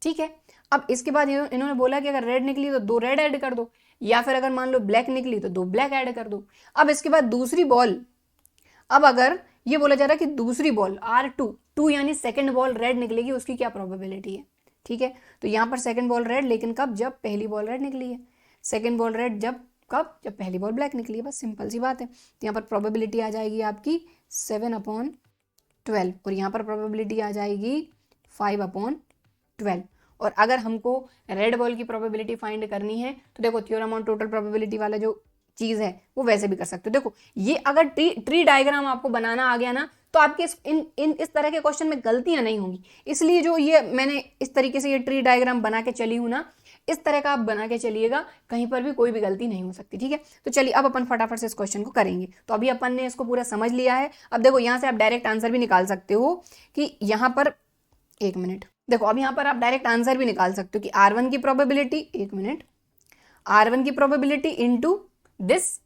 ठीक है। अब इसके बाद इन्होंने बोला कि अगर रेड निकली तो 2 रेड ऐड कर दो, या फिर अगर मान लो ब्लैक निकली तो 2 ब्लैक ऐड कर दो। अब इसके बाद दूसरी बॉल, अब अगर ये बोला जा रहा है कि दूसरी बॉल R2 2 यानी सेकंड बॉल रेड निकलेगी, उसकी क्या प्रोबेबिलिटी है। ठीक है, तो यहाँ पर सेकंड बॉल रेड, लेकिन कब, जब पहली बॉल रेड निकली है। सेकंड बॉल रेड जब, कब, जब पहली बॉल ब्लैक निकली है, बस सिंपल सी बात है। तो यहाँ पर प्रोबेबिलिटी आ जाएगी आपकी 7/12 और यहाँ पर प्रोबेबिलिटी आ जाएगी 5/12। और अगर हमको रेड बॉल की प्रोबेबिलिटी फाइंड करनी है तो देखो थ्योरम ऑन टोटल प्रोबेबिलिटी वाला जो चीज है वो वैसे भी कर सकते हो। देखो ये अगर ट्री डायग्राम आपको बनाना आ गया ना तो आपके इस तरह के क्वेश्चन में गलतियां नहीं होंगी। इसलिए जो ये मैंने इस तरीके से ये ट्री डायग्राम बना के चली हूं ना, इस तरह का आप बना के चलिएगा, कहीं पर भी कोई भी गलती नहीं हो सकती। ठीक है, तो चलिए अब अपन फटाफट से इस क्वेश्चन को करेंगे। तो अभी अपन ने इसको पूरा समझ लिया है। अब देखो यहां से आप डायरेक्ट आंसर भी निकाल सकते हो कि यहां पर, एक मिनट, देखो अब यहां पर आप डायरेक्ट आंसर भी निकाल सकते हो कि R1 की प्रोबेबिलिटी, एक मिनट, R1 की प्रोबेबिलिटी इनटू दिस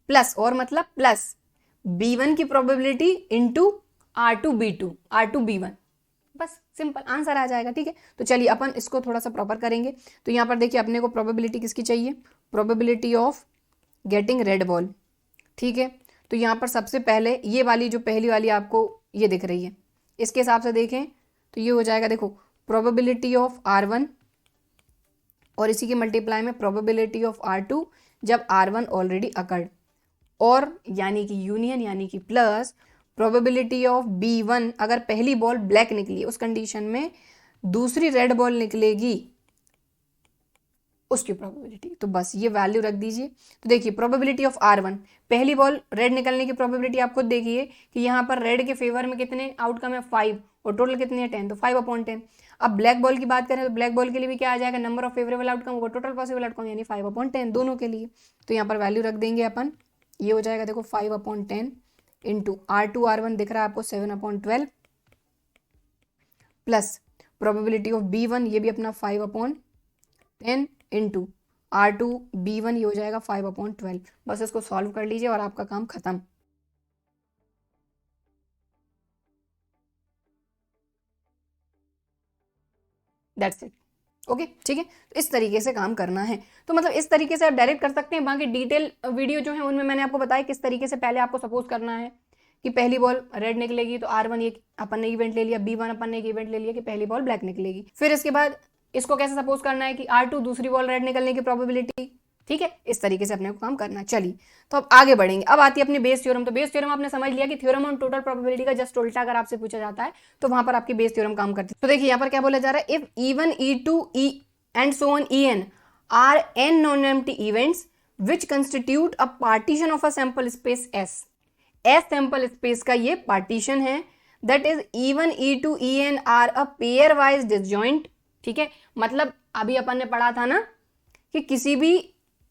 प्लस, और मतलब प्लस B1 की प्रोबेबिलिटी इनटू R2B2 R2B1, बस सिंपल आंसर आ जाएगा। ठीक है, तो चलिए अपन इसको थोड़ा सा प्रॉपर करेंगे। तो यहाँ पर देखिए अपने को प्रोबेबिलिटी किसकी चाहिए, probability of getting red ball. ठीक है, तो यहाँ पर सबसे पहले ये वाली जो पहली वाली आपको ये दिख रही है, इसके हिसाब से देखें तो ये हो जाएगा, देखो प्रोबेबिलिटी ऑफ R1 और इसी के मल्टीप्लाई में प्रोबेबिलिटी ऑफ R2 जब R1 ऑलरेडी अकर्ड, और यानी कि यूनियन यानी कि प्लस प्रोबेबिलिटी ऑफ B1 अगर पहली बॉल ब्लैक निकली उस कंडीशन में दूसरी रेड बॉल निकलेगी उसकी प्रोबेबिलिटी। तो बस ये वैल्यू रख दीजिए। तो देखिए प्रोबेबिलिटी ऑफ R1, पहली बॉल रेड निकलने की प्रोबेबिलिटी आप खुद देखिए कि यहाँ पर रेड के फेवर में कितने आउटकम है 5 और टोटल कितनी है 10, तो 5/10। अब ब्लैक बॉल की बात करें तो ब्लैक बॉल के लिए भी क्या आ जाएगा, नंबर ऑफ फेवरेबल आउटकम होगा टोटल पॉसिबल आउटकम यानी 5/10 दोनों के लिए। तो यहाँ पर वैल्यू रख देंगे अपन, ये हो जाएगा देखो 5/10 इंटू R2 R1 दिख रहा है आपको 7/12 प्लस प्रोबेबिलिटी ऑफ B1 ये भी अपना 5/10 इंटू R2B1 ये हो जाएगा 5/12। बस इसको सॉल्व कर लीजिए और आपका काम खत्म। That's it. ओके ठीक है, तो इस तरीके से काम करना है। तो मतलब इस तरीके से आप डायरेक्ट कर सकते हैं। बाकी डिटेल वीडियो जो है उनमें मैंने आपको बताया किस तरीके से पहले आपको सपोज करना है कि पहली बॉल रेड निकलेगी तो R1 एक अपन ने इवेंट ले लिया, B1 अपन ने एक इवेंट ले लिया कि पहली बॉल ब्लैक निकलेगी। फिर इसके बाद इसको कैसे सपोज करना है कि R2 दूसरी बॉल रेड निकलने की प्रोबेबिलिटी। ठीक है, इस तरीके से अपने को काम करना है। चलिए तो अब आगे बढ़ेंगे। अब आती है अपनी बेस थ्योरम। तो बेस थ्योरम आपने समझ लिया कि थ्योरम ऑन टोटल प्रोबेबिलिटी का जस्ट उल्टा अगर आपसे पूछा जाता है तो वहां पर आपकी बेस थ्योरम काम करती है। तो देखिए यहाँ पर क्या बोला जा रहा है, if E1 E2 E and so on En are n non-empty events which constitute a partition of a sample space S. S sample space का ये partition है, that is E1 E2 En are a pairwise disjoint। ठीक है, मतलब अभी अपन ने पढ़ा था ना कि किसी भी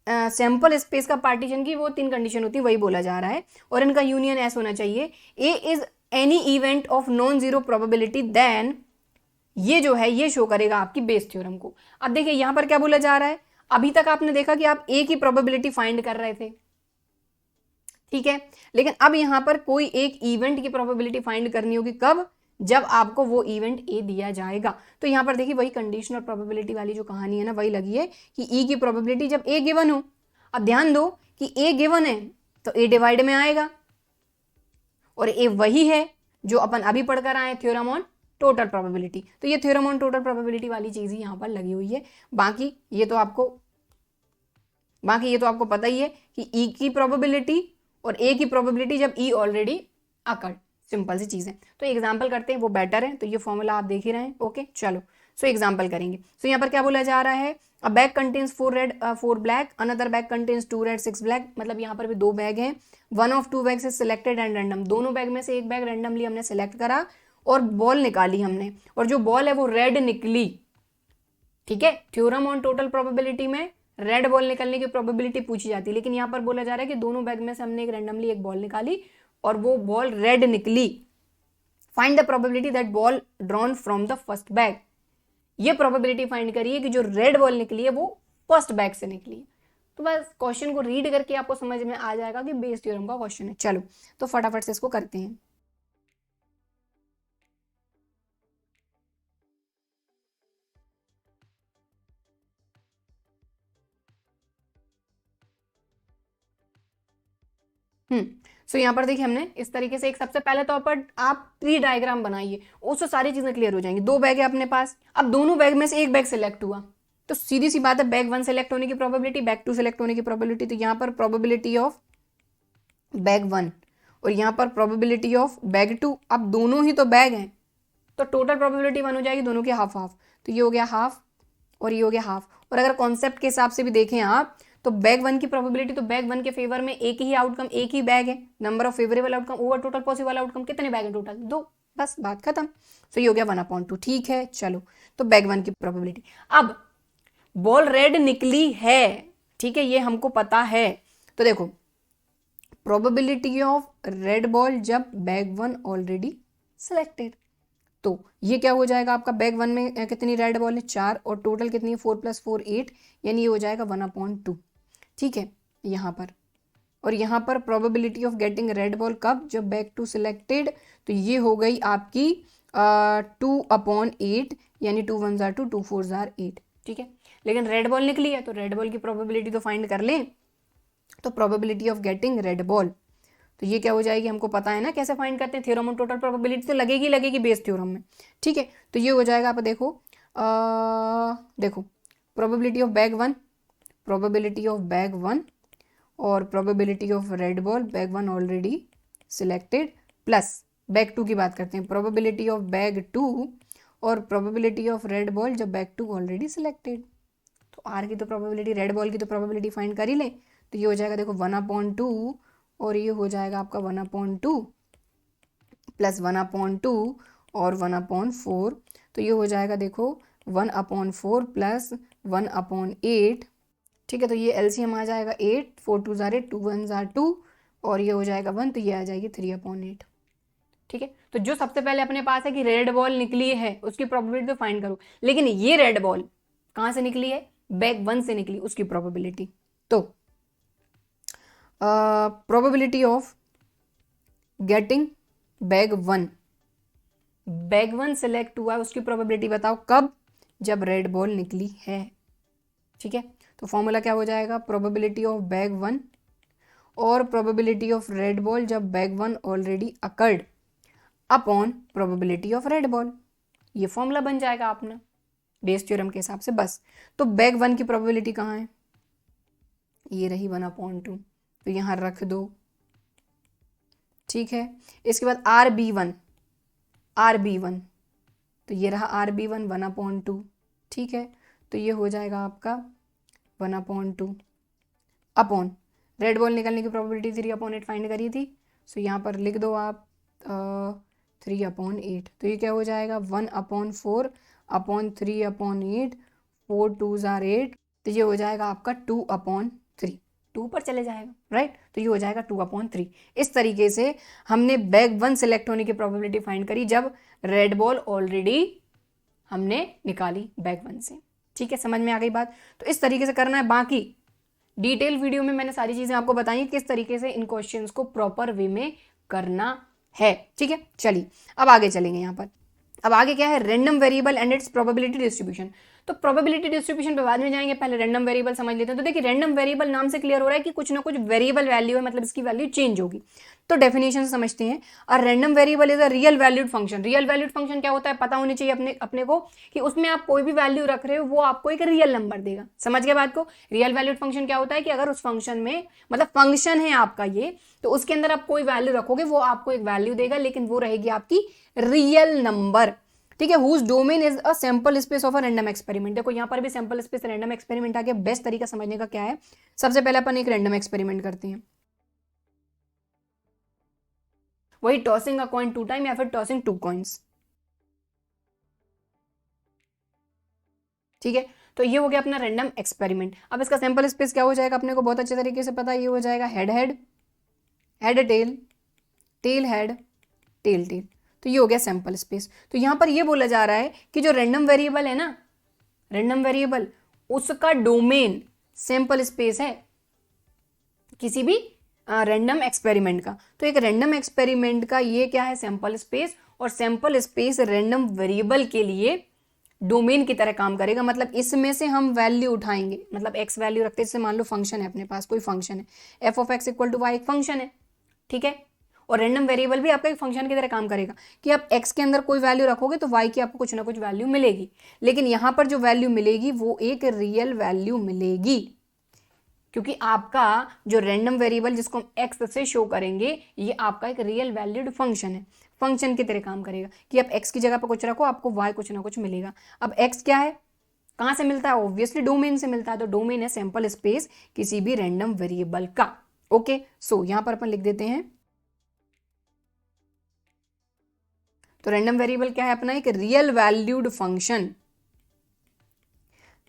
सैंपल स्पेस का पार्टीशन की वो 3 कंडीशन होती है, वही बोला जा रहा है। और इनका यूनियन एस होना चाहिए, A is any event of non zero probability, then ये जो है ये शो करेगा आपकी बेस थ्योरम को। अब देखिए यहां पर क्या बोला जा रहा है, अभी तक आपने देखा कि आप ए की प्रोबेबिलिटी फाइंड कर रहे थे, ठीक है, लेकिन अब यहां पर कोई एक इवेंट की प्रोबेबिलिटी फाइंड करनी होगी, कब, जब आपको वो इवेंट ए दिया जाएगा। तो यहां पर देखिए वही कंडीशनल प्रोबेबिलिटी वाली जो कहानी है ना वही लगी है कि ई की प्रोबेबिलिटी जब ए गिवन हो। अब ध्यान दो कि ए गिवन है तो ए डिवाइड में आएगा, और ए वही है जो अपन अभी पढ़कर आए थ्योरम ऑन टोटल प्रोबेबिलिटी। तो ये थ्योरम ऑन टोटल प्रोबेबिलिटी वाली चीज ही यहां पर लगी हुई है। बाकी ये तो आपको पता ही है कि ई की प्रोबेबिलिटी और ए की प्रोबेबिलिटी जब ई ऑलरेडी अकर्ड, सिंपल सी चीज है। तो एग्जाम्पल करते हैं, वो बेटर है। तो ये फॉर्मूला आप देख ही रहे हैं। ओके चलो सो एग्जाम्पल करेंगे। सो यहाँ पर क्या बोला जा रहा है, अ bag contains 4 red 4 black, another bag contains 2 red 6 black. मतलब यहाँ पर भी 2 बैग हैं, one of 2 bags is selected and random. दोनों बैग में से एक बैग रैंडमली हमने सेलेक्ट करा और बॉल निकाली हमने, और जो बॉल है वो रेड निकली। ठीक है, थ्योरम ऑन टोटल प्रोबेबिलिटी में रेड बॉल निकलने की प्रोबेबिलिटी पूछी जाती है, लेकिन यहां पर बोला जा रहा है कि दोनों बैग में से हमने एक रैंडमली एक बॉल निकाली और वो बॉल रेड निकली। Find the probability that ball drawn from the first bag. ये प्रोबेबिलिटी फाइंड करिए कि जो रेड बॉल निकली है वो फर्स्ट बैग से निकली है। तो बस क्वेश्चन को रीड करके आपको समझ में आ जाएगा कि बेस थ्योरम का क्वेश्चन है। चलो तो फटाफट से इसको करते हैं। सो यहाँ पर देखिए हमने इस तरीके से एक सबसे पहले तौर पर आप ट्री डायग्राम बनाइए, उससे सारी चीजें क्लियर हो जाएंगी। 2 बैग है अपने पास, अब दोनों बैग में से एक बैग सिलेक्ट हुआ, तो सीधी सी बात है बैग 1 सेलेक्ट होने की प्रोबेबिलिटी, बैग 2 सेलेक्ट होने की प्रोबेबिलिटी। तो यहाँ पर प्रोबेबिलिटी ऑफ बैग 1 और यहाँ पर प्रोबेबिलिटी ऑफ बैग 2, अब दोनों ही तो बैग हैं तो टोटल प्रोबेबिलिटी 1 हो जाएगी, दोनों की हाफ हाफ। तो ये हो गया हाफ और ये हो गया हाफ। और अगर कॉन्सेप्ट के हिसाब से भी देखें आप तो बैग 1 की प्रोबेबिलिटी, तो बैग 1 के फेवर में एक ही आउटकम, एक ही बैग है, number of favourable outcome over total possible outcome, कितने बैग हैं टोटल? 2, बस बात खत्म। तो ये हो गया 1/2। ठीक है, चलो तो बैग 1 की प्रोबेबिलिटी। अब बॉल रेड निकली है, ठीक है, ये हमको पता है। तो देखो प्रोबेबिलिटी ऑफ रेड बॉल जब बैग 1 ऑलरेडी सिलेक्टेड, तो ये क्या हो जाएगा आपका, बैग 1 में कितनी रेड बॉल है? 4, और टोटल कितनी है? 4 + 4 8, यानी ये हो जाएगा 1/2। ठीक है यहाँ पर। और यहाँ पर probability of getting red ball कब? जब बैग 2 सिलेक्टेड, तो ये हो गई आपकी 2/8, यानी 2 1 जार 2, 2 4 जार 8। ठीक है, लेकिन रेड बॉल निकली है तो रेड बॉल की प्रोबेबिलिटी तो फाइंड कर लें। तो probability of getting red ball, तो ये क्या हो जाएगी, हमको पता है ना कैसे फाइंड करते हैं, थ्योरम ऑफ टोटल प्रोबेबिलिटी तो लगेगी बेस थ्योरम में। ठीक है, तो ये हो जाएगा, आप देखो देखो probability of bag 1, probability of bag 1 और probability of red ball bag 1 already selected, plus bag 2 की बात करते हैं, प्रोबेबिलिटी ऑफ बैग 2 और प्रोबेबिलिटी ऑफ रेड बॉल जब बैग 2 ऑलरेडी सिलेक्टेड। तो आर की तो प्रोबेबिलिटी, रेड बॉल की तो प्रोबेबिलिटी फाइंड कर ही ले। तो ये हो जाएगा देखो 1/2 और ये हो जाएगा आपका 1/2 प्लस 1/2 और 1/4, तो ये हो जाएगा देखो 1/4 प्लस 1/8। ठीक है, तो ये एलसीएम आ जाएगा 8, 4 2 जार 8, 2 1 जार 2 और ये हो जाएगा 1, तो ये आ जाएगी 3/8। ठीक है, तो जो सबसे पहले अपने पास है कि रेड बॉल निकली है उसकी प्रोबेबिलिटी तो फाइंड करो, लेकिन ये रेड बॉल कहाँ से निकली है? बैग 1 से निकली, उसकी प्रोबेबिलिटी। तो probability of getting bag 1, bag 1 select हुआ है उसकी प्रोबेबिलिटी बताओ कब? जब रेड बॉल निकली है। ठीक है, तो फॉर्मूला क्या हो जाएगा, प्रोबेबिलिटी ऑफ बैग 1 और प्रोबेबिलिटी ऑफ रेड बॉल जब bag 1 already occurred upon probability of red ball, ये फॉर्मूला बन जाएगा अपना बेस थ्योरम के हिसाब से। बस, तो बैग 1 की प्रोबेबिलिटी कहाँ है? ये रही 1/2, तो यहाँ रख दो। ठीक है, इसके बाद RB1, तो ये रहा RB1 1/2। ठीक है, तो ये हो जाएगा आपका 1/2 अपॉन रेड बॉल निकलने की प्रोबेबिलिटी 3/8 फाइंड करी थी, सो यहाँ पर लिख दो आप 3/8। तो ये क्या हो जाएगा 1/4 अपॉन 3/8, 4 2 जार 8, तो ये हो जाएगा आपका 2/3, 2 पर चले जाएगा, राइट। तो ये हो जाएगा 2/3। इस तरीके से हमने बैग 1 सेलेक्ट होने की प्रोबेबिलिटी फाइंड करी जब रेड बॉल ऑलरेडी हमने निकाली बैग 1 से। ठीक है, समझ में आ गई बात? तो इस तरीके से करना है। बाकी डिटेल वीडियो में मैंने सारी चीजें आपको बताई किस तरीके से इन क्वेश्चंस को प्रॉपर वे में करना है। ठीक है, चलिए अब आगे चलेंगे। यहाँ पर अब आगे क्या है, random variable and it's probability distribution. तो प्रोबेबिलिटी डिस्ट्रीब्यूशन पे बाद में जाएंगे, पहले रैंडम वेरिएबल समझ लेते हैं। तो देखिए रैंडम वेरिएबल नाम से क्लियर हो रहा है कि कुछ ना कुछ वेरिएबल वैल्यू है, मतलब इसकी वैल्यू चेंज होगी। तो डेफिनेशन से समझते हैं, और random variable is a real valued function. Real valued function क्या होता है पता होनी चाहिए अपने को, कि उसमें आप कोई भी वैल्यू रख रहे हो वो आपको एक रियल नंबर देगा। समझ गए बात को? रियल वैल्यूड फंक्शन क्या होता है कि अगर उस फंक्शन में, मतलब फंक्शन है आपका ये, तो उसके अंदर आप कोई वैल्यू रखोगे वो आपको एक वैल्यू देगा, लेकिन वो रहेगी आपकी रियल नंबर। ठीक है, whose domain is a sample space of a random experiment. देखो यहाँ पर भी सैंपल स्पेस रैंडम एक्सपेरिमेंट आ गया। बेस्ट तरीका समझने का क्या है, सबसे पहले अपन एक रैंडम एक्सपेरिमेंट करते हैं, वही टॉसिंग अ कॉइन 2 टाइम या फिर टॉसिंग 2 कॉइन्स। ठीक है, तो ये हो गया अपना रैंडम एक्सपेरिमेंट। अब इसका सैंपल स्पेस क्या हो जाएगा अपने को बहुत अच्छे तरीके से पता है, ये हो जाएगा head head, head tail, tail head, tail tail. तो ये हो गया सैंपल स्पेस। तो यहां पर ये बोला जा रहा है कि जो रैंडम वेरिएबल है ना, रैंडम वेरिएबल, उसका डोमेन सैंपल स्पेस है किसी भी रैंडम एक्सपेरिमेंट का। तो एक रैंडम एक्सपेरिमेंट का ये क्या है, सैंपल स्पेस, और सैंपल स्पेस रैंडम वेरिएबल के लिए डोमेन की तरह काम करेगा। मतलब इसमें से हम वैल्यू उठाएंगे, मतलब एक्स वैल्यू रखते हैं, जैसे मान लो फंक्शन है अपने पास, कोई फंक्शन है f(x = y), एक फंक्शन है। ठीक है। और रैंडम वेरिएबल भी आपका एक फंक्शन की तरह काम करेगा कि आप x के अंदर कोई वैल्यू रखोगे तो y की आपको कुछ ना कुछ वैल्यू मिलेगी, लेकिन यहां पर जो वैल्यू मिलेगी वो एक रियल वैल्यू मिलेगी, क्योंकि आपका जो रैंडम वेरिएबल जिसको हम x से शो करेंगे ये आपका एक रियल वैल्यूड फंक्शन है, फंक्शन की तरह काम करेगा कि आप x की जगह पर कुछ रखो आपको y कुछ ना कुछ मिलेगा। अब x क्या है, कहां से मिलता है, ऑब्वियसली डोमेन से मिलता है, तो डोमेन है सैंपल स्पेस किसी भी रैंडम वेरिएबल का। ओके, सो यहां पर अपन लिख देते हैं, तो रैंडम वेरिएबल क्या है अपना, एक real valued function,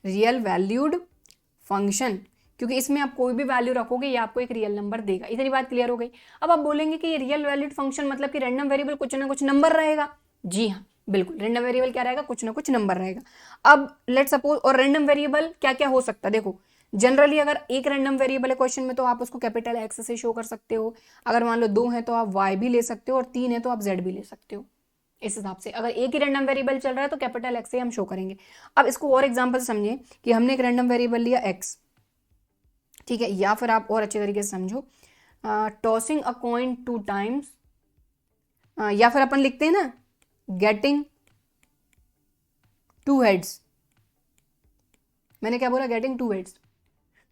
real valued function, क्योंकि इसमें आप कोई भी वैल्यू रखोगे ये आपको एक रियल नंबर देगा। इतनी बात क्लियर हो गई। अब आप बोलेंगे कि ये रियल वैल्यूड फंक्शन मतलब कि रैंडम वेरिएबल कुछ ना कुछ नंबर रहेगा। जी हाँ, बिल्कुल, रैंडम वेरिएबल क्या रहेगा, कुछ ना कुछ नंबर रहेगा। अब लेट सपोज, और रैंडम वेरिएबल क्या क्या हो सकता है, देखो जनरली अगर एक रैंडम वेरिएबल है क्वेश्चन में तो आप उसको कैपिटल एक्स से शो कर सकते हो, अगर मान लो 2 है तो आप वाई भी ले सकते हो, और 3 है तो आप जेड भी ले सकते हो। इस हिसाब से अगर एक ही रैंडम वेरिएबल चल रहा है तो कैपिटल एक्स से हम शो करेंगे। अब इसको और एग्जांपल समझें कि हमने एक रैंडम वेरिएबल लिया एक्स, ठीक है, या फिर आप और अच्छे तरीके से समझो, टॉसिंग अ कॉइन 2 टाइम्स, या फिर अपन लिखते हैं ना गेटिंग 2 हेड्स। मैंने क्या बोला, गेटिंग 2 हेड्स।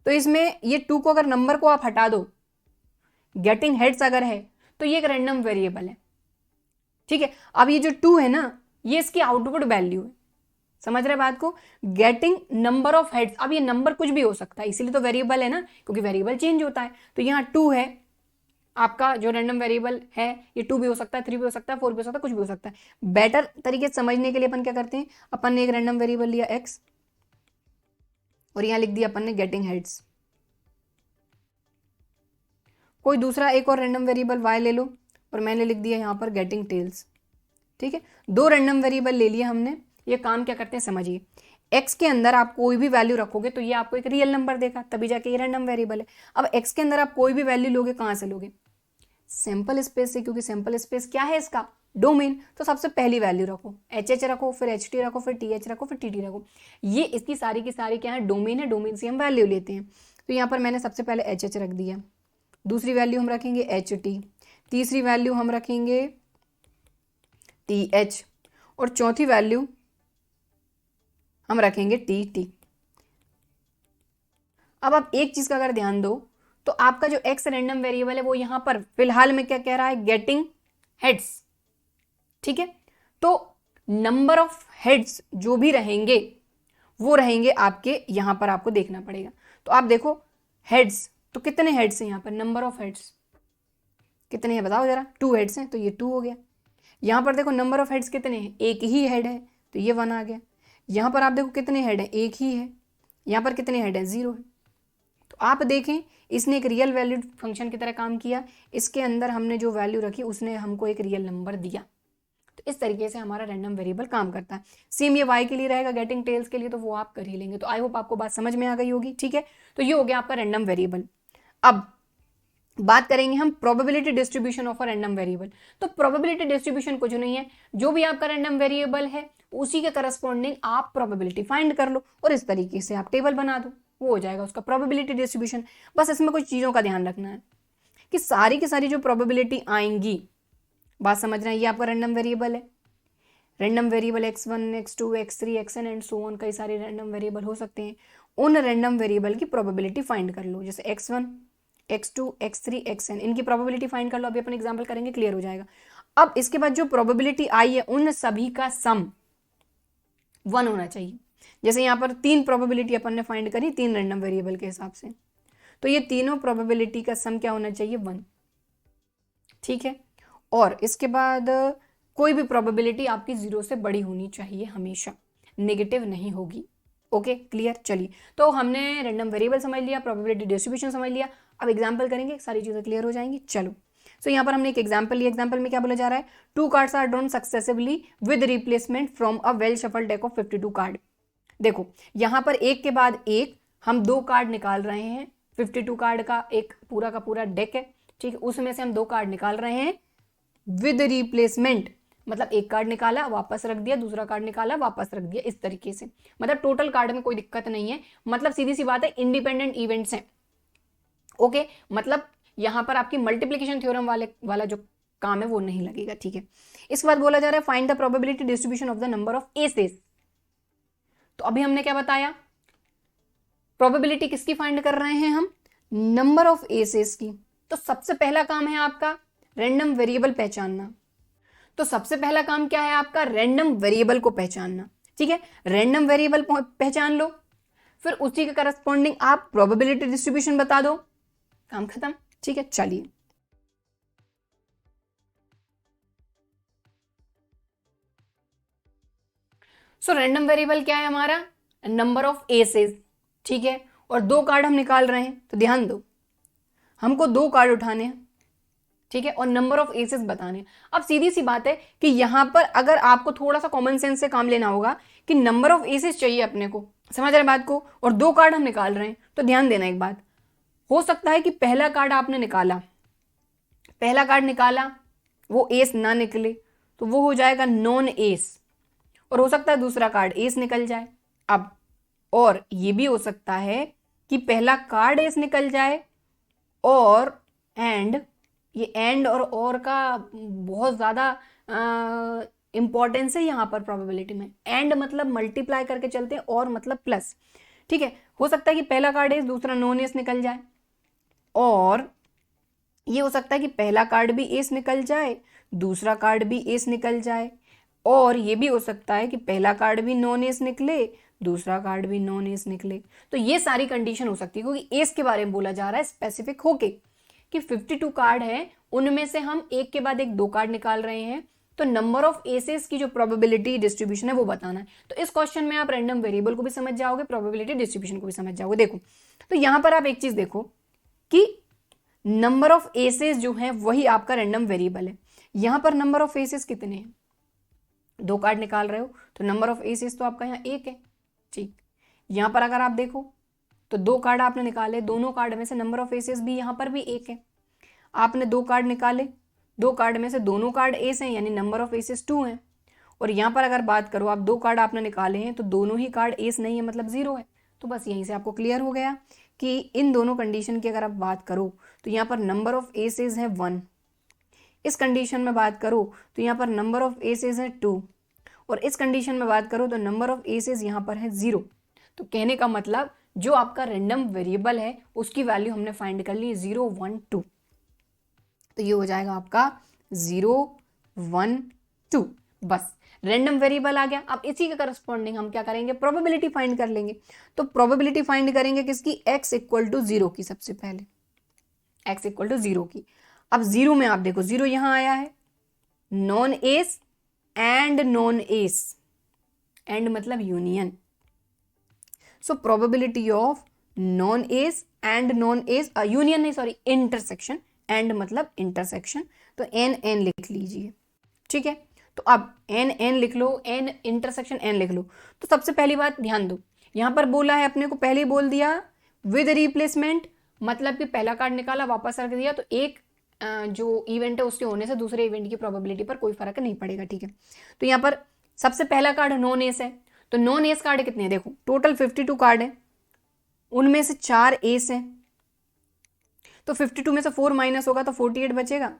तो इसमें ये 2 को अगर नंबर को आप हटा दो, गेटिंग हेड्स अगर है तो ये एक रैंडम वेरिएबल है, ठीक है। अब ये जो 2 है ना ये इसकी आउटपुट वैल्यू है, समझ रहे बात को, गेटिंग नंबर ऑफ हेड्स। अब ये नंबर कुछ भी हो सकता है, इसीलिए तो वेरिएबल है ना, क्योंकि वेरिएबल चेंज होता है। तो यहाँ 2 है आपका जो रैंडम वेरिएबल है, ये 2 भी हो सकता है, 3 भी हो सकता है, 4 भी हो सकता है, कुछ भी हो सकता है। बेटर तरीके से समझने के लिए अपन क्या करते हैं, अपन ने एक रैंडम वेरिएबल लिया एक्स और यहां लिख दिया अपन ने गेटिंग हेड्स। कोई दूसरा एक और रैंडम वेरिएबल वाई ले लो और मैंने लिख दिया यहां पर गेटिंग टेल्स, ठीक है। 2 रैंडम वेरिएबल ले लिया हमने। ये काम क्या करते हैं समझिए, x के अंदर आप कोई भी वैल्यू रखोगे तो ये आपको एक रियल नंबर देगा, तभी जाके ये रैंडम वेरिएबल है। अब x के अंदर आप कोई भी वैल्यू लोगे, कहां से लोगे, सैंपल स्पेस से, क्योंकि सैंपल स्पेस क्या है इसका, डोमेन। तो सबसे पहली वैल्यू रखो, एच रखो, फिर एच टी रखो, फिर टी एच रखो, फिर टी टी रखो। ये इसकी सारी की सारी क्या है, डोमेन है, डोमेन से हम वैल्यू लेते हैं। तो यहाँ पर मैंने सबसे पहले एच रख दिया, दूसरी वैल्यू हम रखेंगे एच टी, तीसरी वैल्यू हम रखेंगे टी एच, और चौथी वैल्यू हम रखेंगे टी टी। अब आप एक चीज का अगर ध्यान दो तो आपका जो एक्स रैंडम वेरिएबल है वो यहां पर फिलहाल में क्या कह रहा है, गेटिंग हेड्स, ठीक है। तो नंबर ऑफ हेड्स जो भी रहेंगे वो रहेंगे आपके, यहां पर आपको देखना पड़ेगा। तो आप देखो हेड्स, तो कितने हेड्स हैं यहां पर, नंबर ऑफ हेड्स कितने हैं बताओ जरा, 2 हेड्स हैं तो ये 2 हो गया। यहां पर देखो नंबर ऑफ हेड्स कितने हैं, एक ही हेड है तो ये 1 आ गया। यहां पर आप देखो कितने हेड हैं, एक ही है। यहां पर कितने हेड हैं, 0 है। तो आप देखें इसने एक रियल वैल्यूड फंक्शन की तरह काम किया, इसके अंदर हमने जो वैल्यू रखी उसने हमको एक रियल नंबर दिया। तो इस तरीके से हमारा रैंडम वेरिएबल काम करता है। सेम ये वाई के लिए रहेगा, गेटिंग टेल्स के लिए तो वो आप कर ही लेंगे। तो आई होप आपको बात समझ में आ गई होगी, ठीक है। तो ये हो गया आपका रैंडम वेरिएबल। अब बात करेंगे हम probability distribution of a random variable. तो प्रोबेबिलिटी डिस्ट्रीब्यूशन कुछ नहीं है, जो भी आपका रैंडम वेरिएबल है उसी के करस्पॉन्डिंग आप प्रोबेबिलिटी फाइंड कर लो और इस तरीके से आप टेबल बना दो, वो हो जाएगा उसका प्रोबेबिलिटी डिस्ट्रीब्यूशन। बस इसमें कुछ चीजों का ध्यान रखना है कि सारी की सारी जो प्रोबेबिलिटी आएंगी, बात समझ रहे हैं, ये आपका रैंडम वेरिएबल है। Random variable x1 x2 x3 xn and so on, कई सारे रैंडम वेरिएबल हो सकते हैं। उन रैंडम वेरिएबल की प्रोबेबिलिटी फाइंड कर लो, जैसे x1 x2 x3 xn, इनकी प्रोबेबिलिटी फाइंड कर लो। अभी अपन एग्जांपल करेंगे, क्लियर हो जाएगा। अब इसके बाद जो प्रोबेबिलिटी आई है उन सभी का सम 1 होना चाहिए। जैसे यहाँ पर 3 प्रोबेबिलिटी अपन ने फाइंड करी 3 रैंडम वेरिएबल के हिसाब से, तो ये तीनों प्रोबेबिलिटी का सम क्या होना चाहिए, 1, ठीक है। और इसके बाद कोई भी प्रोबेबिलिटी आपकी 0 से बड़ी होनी चाहिए, हमेशा नेगेटिव नहीं होगी। Okay, clear. चलिए, तो हमने रैंडम वेरिएबल समझ लिया, प्रोबेबिलिटी डिस्ट्रीब्यूशन समझ लिया। अब एग्जांपल करेंगे, सारी चीजें क्लियर हो जाएंगी। चलो, सो यहाँ पर हमने एक एग्जांपल लिया। एग्जांपल में क्या बोला जा रहा है, 2 cards are drawn successively with replacement from a well shuffle deck of 52 card. देखो यहाँ पर एक के बाद एक हम 2 कार्ड निकाल रहे हैं, 52 कार्ड का एक पूरा का पूरा डेक है, ठीक है। उसमें से हम 2 कार्ड निकाल रहे हैं विद रिप्लेसमेंट, मतलब एक कार्ड निकाला वापस रख दिया, दूसरा कार्ड निकाला वापस रख दिया, इस तरीके से। मतलब टोटल कार्ड में कोई दिक्कत नहीं है, मतलब सीधी सी बात है, इंडिपेंडेंट इवेंट्स हैं। ओके, मतलब यहां पर आपकी मल्टीप्लीकेशन थ्योरम वाला जो काम है वो नहीं लगेगा, ठीक है। इसके बाद बोला जा रहा है find the probability distribution of the number of aces. तो अभी हमने क्या बताया, प्रोबेबिलिटी किसकी फाइंड कर रहे हैं हम, नंबर ऑफ एसेस की। तो सबसे पहला काम है आपका रैंडम वेरिएबल पहचानना। तो सबसे पहला काम क्या है आपका, रैंडम वेरिएबल को पहचानना, ठीक है। रैंडम वेरिएबल पहचान लो, फिर उसी के करस्पॉन्डिंग आप प्रोबेबिलिटी डिस्ट्रीब्यूशन बता दो, काम खत्म, ठीक है। चलिए सो रैंडम वेरिएबल क्या है हमारा, नंबर ऑफ एसेस, ठीक है। और दो कार्ड हम निकाल रहे हैं, तो ध्यान दो हमको दो कार्ड उठाने हैं, ठीक है, और नंबर ऑफ एसेस बताने। अब सीधी सी बात है कि यहां पर अगर आपको थोड़ा सा कॉमन सेंस से काम लेना होगा कि नंबर ऑफ एसेस चाहिए अपने को, समझ रहे बात को, और दो कार्ड हम निकाल रहे हैं, तो ध्यान देना एक बात, हो सकता है कि पहला कार्ड आपने निकाला, पहला कार्ड निकाला वो एस ना निकले, तो वो हो जाएगा नॉन एस, और हो सकता है दूसरा कार्ड एस निकल जाए। अब और ये भी हो सकता है कि पहला कार्ड एस निकल जाए, और एंड, ये एंड और का बहुत ज्यादा इंपॉर्टेंस है यहां पर प्रोबेबिलिटी में। एंड मतलब मल्टीप्लाई करके चलते हैं, और मतलब प्लस, ठीक है। हो सकता है कि पहला कार्ड एस दूसरा नॉन एस निकल जाए, और ये हो सकता है कि पहला कार्ड भी एस निकल जाए, दूसरा कार्ड भी एस निकल जाए, और ये भी हो सकता है कि पहला कार्ड भी नॉन एस निकले, दूसरा कार्ड भी नॉन एस निकले। तो ये सारी कंडीशन हो सकती है, क्योंकि एस के बारे में बोला जा रहा है स्पेसिफिक होके कि 52 कार्ड है, उनमें से हम एक के बाद एक दो कार्ड निकाल रहे हैं, तो नंबर ऑफ एसेस की जो प्रोबेबिलिटी डिस्ट्रीब्यूशन है वो बताना है। तो इस क्वेश्चन में आप रैंडम वेरिएबल को भी समझ जाओगे, प्रोबेबिलिटी डिस्ट्रीब्यूशन को भी समझ जाओगे। देखो तो यहां पर आप एक चीज देखो कि नंबर ऑफ एसेस जो है वही आपका रैंडम वेरिएबल है। यहां पर नंबर ऑफ एसेस कितने हैं, दो कार्ड निकाल रहे हो, तो नंबर ऑफ एसेस तो आपका यहाँ एक है, ठीक। यहां पर अगर आप देखो तो दो कार्ड आपने निकाले, दोनों कार्ड में से नंबर ऑफ एसेस भी यहां पर भी एक है। आपने दो कार्ड निकाले, दो कार्ड में से दोनों कार्ड एस हैं, यानी नंबर ऑफ एसेस 2 हैं। और यहां पर अगर बात करो, आप दो कार्ड आपने निकाले हैं तो दोनों ही कार्ड एस नहीं है, मतलब 0 है। तो बस यहीं से आपको क्लियर हो गया कि इन दोनों कंडीशन की अगर आप बात करो तो यहाँ पर नंबर ऑफ एसेस है 1, इस कंडीशन में बात करो तो यहाँ पर नंबर ऑफ एसेस है 2, और इस कंडीशन में बात करो तो नंबर ऑफ एसेस यहाँ पर है 0। तो कहने का मतलब जो आपका रैंडम वेरिएबल है उसकी वैल्यू हमने फाइंड कर ली 0, 1, 2। तो ये हो जाएगा आपका 0, 1, 2, बस रैंडम वेरिएबल आ गया। अब इसी के करस्पॉन्डिंग हम क्या करेंगे, प्रोबेबिलिटी फाइंड कर लेंगे। तो प्रोबेबिलिटी फाइंड करेंगे किसकी, x इक्वल टू 0 की, सबसे पहले x इक्वल टू 0 की। अब 0 में आप देखो 0 यहां आया है, non S and non S, and मतलब union. So probability of non S and non S, union नहीं सॉरी इंटरसेक्शन, एंड मतलब इंटरसेक्शन, तो एन एन लिख लीजिए, ठीक है। तो अब एन एन लिख लो, एन इंटरसेक्शन एन लिख लो। तो सबसे पहली बात ध्यान दो, यहां पर बोला है अपने को, पहले बोल दिया विद रिप्लेसमेंट, मतलब कि पहला कार्ड निकाला वापस रख दिया, तो एक जो इवेंट है उसके होने से दूसरे इवेंट की प्रोबेबिलिटी पर कोई फर्क नहीं पड़ेगा, ठीक है। तो यहाँ पर सबसे पहला कार्ड नॉन एस है, तो नॉन एस कार्ड कितने हैं, देखो टोटल 52 कार्ड है, उनमें से 4 एस है, तो 52 में से 4 माइनस होगा तो 48 बचेगा।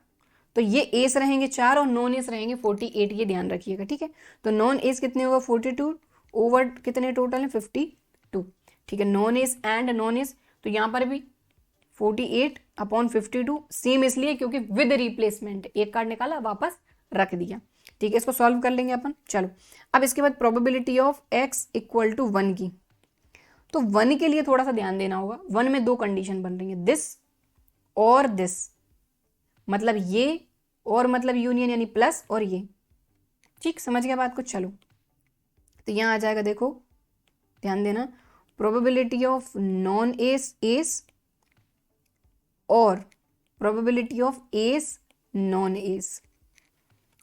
तो ये एस रहेंगे 4 और नॉन एस रहेंगे 48, ये ध्यान रखिएगा, ठीक है। तो नॉन एस कितने होगा 42 ओवर कितने टोटल है 52, ठीक है। Non S and non S, तो यहाँ पर भी 48 अपॉन 52, सेम इसलिए क्योंकि विद रिप्लेसमेंट, एक कार्ड निकाला वापस रख दिया, ठीक है। इसको सॉल्व कर लेंगे अपन, चलो। अब इसके बाद probability of x equal to 1 की, तो 1 के लिए थोड़ा सा ध्यान देना होगा। 1 में दो कंडीशन बन रही है, दिस और दिस, मतलब ये और मतलब यूनियन यानी प्लस और ये, ठीक, समझ गया बात को, चलो। तो यहां आ जाएगा, देखो ध्यान देना, probability of non S S और probability of S non S,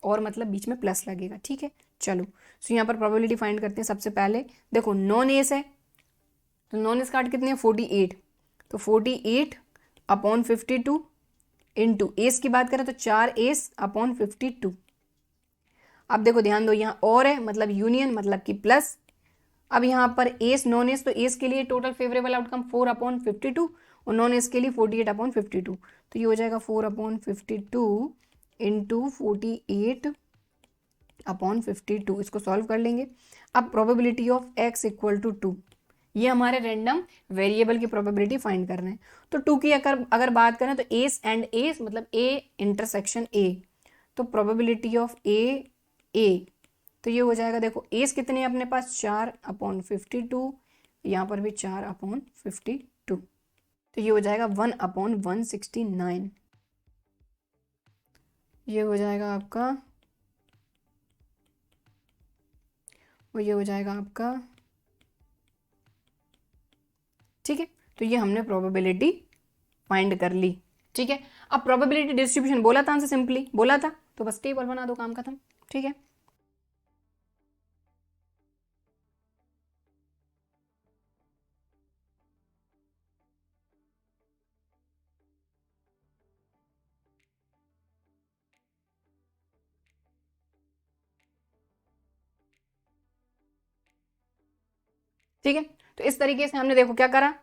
और मतलब बीच में प्लस लगेगा, ठीक है। चलो सो यहाँ पर प्रोबेबिलिटी फाइंड करते हैं। सबसे पहले देखो नॉन एस है, तो नॉन एस कार्ड कितने हैं 48, तो 48 अपॉन 52 इंटू एस की बात करें तो 4 एस अपॉन 52। अब देखो ध्यान दो, यहाँ और है मतलब यूनियन, मतलब कि प्लस। अब यहाँ पर एस नॉन एस, तो एस के लिए टोटल फेवरेबल आउटकम 4 अपॉन 52, उन्होंने इसके लिए 48/52, तो ये हो जाएगा 4/52 इंटू 48/52, इसको सॉल्व कर लेंगे। अब probability of x equal to 2, ये हमारे रैंडम वेरिएबल की प्रोबेबिलिटी फाइंड कर रहे हैं। तो 2 की अगर बात करें तो एस एंड एस मतलब ए इंटरसेक्शन ए, तो प्रोबेबिलिटी ऑफ ए, तो ये हो जाएगा, देखो एस कितने हैं अपने पास 4/52, यहाँ पर भी 4/52, तो ये हो जाएगा 1/169, ये हो जाएगा आपका, ये हो जाएगा आपका, ठीक है। तो ये हमने प्रोबेबिलिटी फाइंड कर ली, ठीक है। अब प्रोबेबिलिटी डिस्ट्रीब्यूशन बोला था हमसे, सिंपली बोला था, तो बस टेबल बना दो, काम खत्म, ठीक है। ठीक है, तो इस तरीके से हमने देखो क्या करा,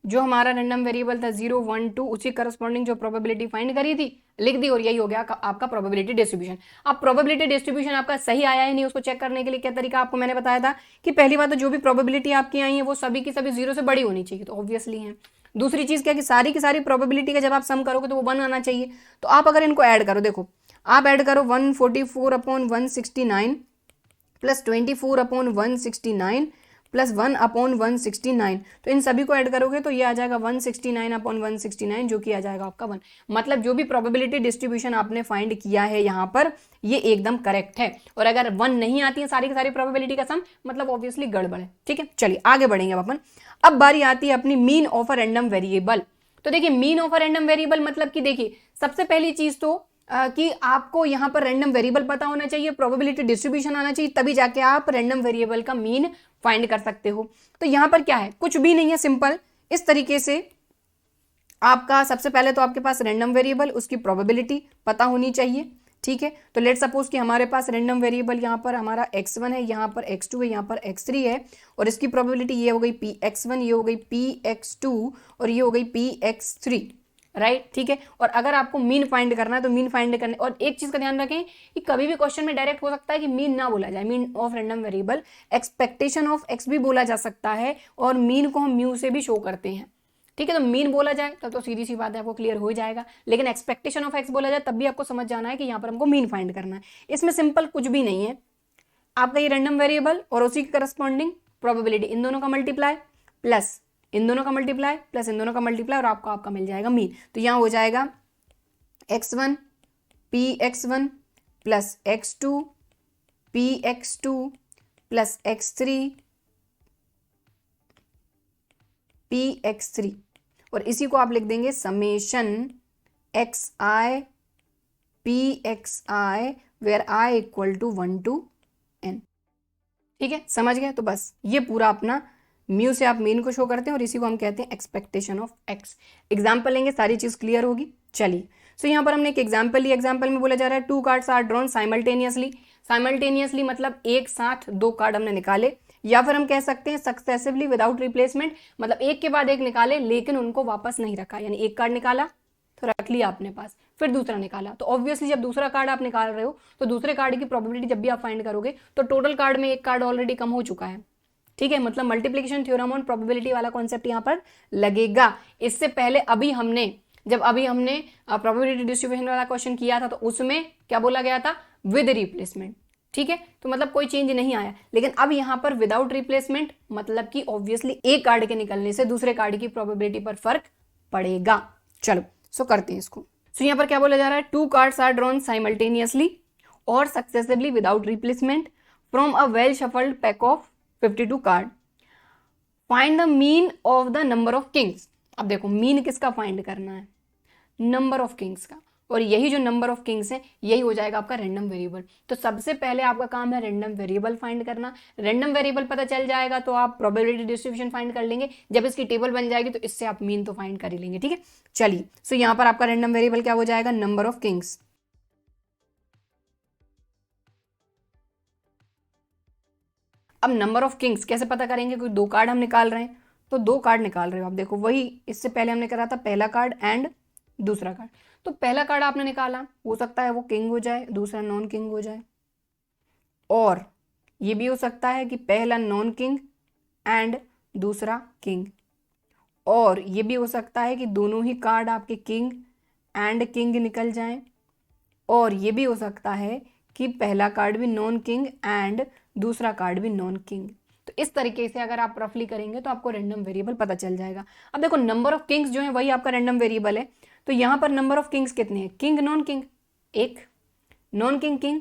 जो हमारा रैंडम वेरिएबल था 0 1 2, उसी करस्पॉन्डिंग जो प्रोबेबिलिटी फाइंड करी थी लिख दी, और यही हो गया आपका प्रोबेबिलिटी डिस्ट्रीब्यूशन। अब प्रोबेबिलिटी डिस्ट्रीब्यूशन आपका सही आया है नहीं, उसको चेक करने के लिए क्या तरीका आपको मैंने बताया था कि पहली बात तो जो भी प्रोबेबिलिटी आपकी आई है वो सभी की सभी 0 से बड़ी होनी चाहिए, तो ऑब्वियसली है। दूसरी चीज क्या कि सारी की सारी प्रोबेबिलिटी का जब आप सम करोगे तो वो 1 आना चाहिए, तो आप अगर इनको ऐड करो, देखो आप ऐड करो 144/169 प्लस 24/169 प्लस 1/169, तो इन सभी को ऐड करोगे तो ये आ जाएगा 169/169, जो कि आ जाएगा आपका 1। मतलब जो भी प्रोबेबिलिटी डिस्ट्रीब्यूशन आपने फाइंड किया है यहाँ पर ये एकदम करेक्ट है, और अगर 1 नहीं आती है सारी की सारी प्रोबेबिलिटी का सम, मतलब ऑब्वियसली गड़बड़ है, ठीक है। चलिए आगे बढ़ेंगे अपन। अब बारी आती है अपनी mean of a random variable. तो देखिए mean of a random variable मतलब कि देखिए सबसे पहली चीज तो कि आपको यहां पर रैंडम वेरिएबल पता होना चाहिए, प्रोबेबिलिटी डिस्ट्रीब्यूशन आना चाहिए, तभी जाके आप रैंडम वेरिएबल का मीन फाइंड कर सकते हो। तो यहां पर क्या है, कुछ भी नहीं है, सिंपल इस तरीके से आपका सबसे पहले तो आपके पास रैंडम वेरिएबल उसकी प्रोबेबिलिटी पता होनी चाहिए, ठीक है। तो लेट सपोज कि हमारे पास रैंडम वेरिएबल यहाँ पर हमारा x1 है, यहाँ पर x2 है, यहाँ पर x3 है, और इसकी प्रोबेबिलिटी ये हो गई px1, ये हो गई px2 और ये हो गई px3, राइट, ठीक है। और अगर आपको मीन फाइंड करना है तो मीन फाइंड करने, और एक चीज का ध्यान रखें कि कभी भी क्वेश्चन में डायरेक्ट हो सकता है कि मीन ना बोला जाए, mean of random variable, expectation of x भी बोला जा सकता है, और मीन को हम म्यू से भी शो करते हैं, ठीक है। तो मीन बोला जाए तब तो सीधी सी बात है, आपको क्लियर हो जाएगा, लेकिन एक्सपेक्टेशन ऑफ एक्स बोला जाए तब भी आपको समझ जाना है कि यहाँ पर हमको मीन फाइंड करना है। इसमें सिंपल कुछ भी नहीं है, आपका ये रैंडम वेरिएबल और उसी के करस्पॉन्डिंग प्रोबेबिलिटी, इन दोनों का मल्टीप्लाई प्लस इन दोनों का मल्टीप्लाई प्लस इन दोनों का मल्टीप्लाई, और आपका मिल जाएगा मीन। तो यहां हो जाएगा x1 px1 plus x2 px2 plus x3 px3, और इसी को आप लिख देंगे summation xi pxi where i equal to 1 to n, ठीक है, समझ गए। तो बस ये पूरा अपना म्यू से आप मीन को शो करते हैं, और इसी को हम कहते हैं एक्सपेक्टेशन ऑफ एक्स। एग्जाम्पल लेंगे, सारी चीज क्लियर होगी। चलिए सो यहाँ पर हमने एक एग्जाम्पल लिया, एग्जाम्पल में बोला जा रहा है 2 कार्ड्स आर ड्रॉन साइमल्टेनियसली मतलब एक साथ 2 कार्ड हमने निकाले, या फिर हम कह सकते हैं सक्सेसिवली विदाउट रिप्लेसमेंट, मतलब एक के बाद एक निकाले लेकिन उनको वापस नहीं रखा, यानी एक कार्ड निकाला तो रख लिया अपने पास, फिर दूसरा निकाला, तो ऑब्वियसली जब दूसरा कार्ड आप निकाल रहे हो तो दूसरे कार्ड की प्रोबेबिलिटी जब भी आप फाइंड करोगे तो टोटल कार्ड में एक कार्ड ऑलरेडी कम हो चुका है, ठीक है। मतलब मल्टीप्लिकेशन थ्योरम ऑन प्रोबेबिलिटी वाला कॉन्सेप्ट यहां पर लगेगा। इससे पहले अभी हमने प्रोबेबिलिटी डिस्ट्रीब्यूशन वाला क्वेश्चन किया था तो उसमें क्या बोला गया था, विद रिप्लेसमेंट, ठीक है। तो मतलब कोई चेंज नहीं आया, लेकिन अब यहां पर विदाउट रिप्लेसमेंट मतलब कि ऑब्वियसली एक कार्ड के निकलने से दूसरे कार्ड की प्रोबेबिलिटी पर फर्क पड़ेगा। चलो सो करते हैं इसको। सो यहां पर क्या बोला जा रहा है, 2 कार्ड्स आर ड्रॉन साइमल्टेनियसली और successively without replacement from a well shuffled pack of 52 card, find the mean of the number of Kings. अब देखो मीन किसका फाइंड करना है, नंबर ऑफ किंग्स का, और यही जो नंबर ऑफ किंग्स है यही हो जाएगा आपका रैंडम वेरिएबल। तो सबसे पहले आपका काम है रैंडम वेरिएबल फाइंड करना। रैंडम वेरिएबल पता चल जाएगा तो आप प्रोबेबिलिटी डिस्ट्रीब्यूशन फाइंड कर लेंगे, जब इसकी टेबल बन जाएगी तो इससे आप मीन तो फाइंड कर ही लेंगे, ठीक है। चलिए सो यहां पर आपका रैंडम वेरिएबल क्या हो जाएगा, नंबर ऑफ किंग्स। अब नंबर ऑफ किंग्स कैसे पता करेंगे, कोई 2 कार्ड हम निकाल रहे हैं तो 2 कार्ड निकाल रहे हो आप। देखो वही इससे पहले हमने करा था पहला कार्ड एंड दूसरा कार्ड। तो पहला कार्ड आपने निकाला, हो सकता है वो किंग हो जाए, दूसरा नॉन किंग हो जाए, और ये भी हो सकता है कि पहला नॉन किंग एंड दूसरा किंग, और ये भी हो सकता है कि दोनों ही कार्ड आपके किंग एंड किंग निकल जाएं, और ये भी हो सकता है कि पहला कार्ड भी नॉन किंग एंड दूसरा कार्ड भी नॉन किंग। तो इस तरीके से अगर आप रफली करेंगे तो आपको रैंडम वेरिएबल पता चल जाएगा। अब देखो नंबर ऑफ किंग्स जो है वही आपका रैंडम वेरिएबल है, तो यहां पर नंबर ऑफ किंग्स कितने हैं? King non king 1, non king king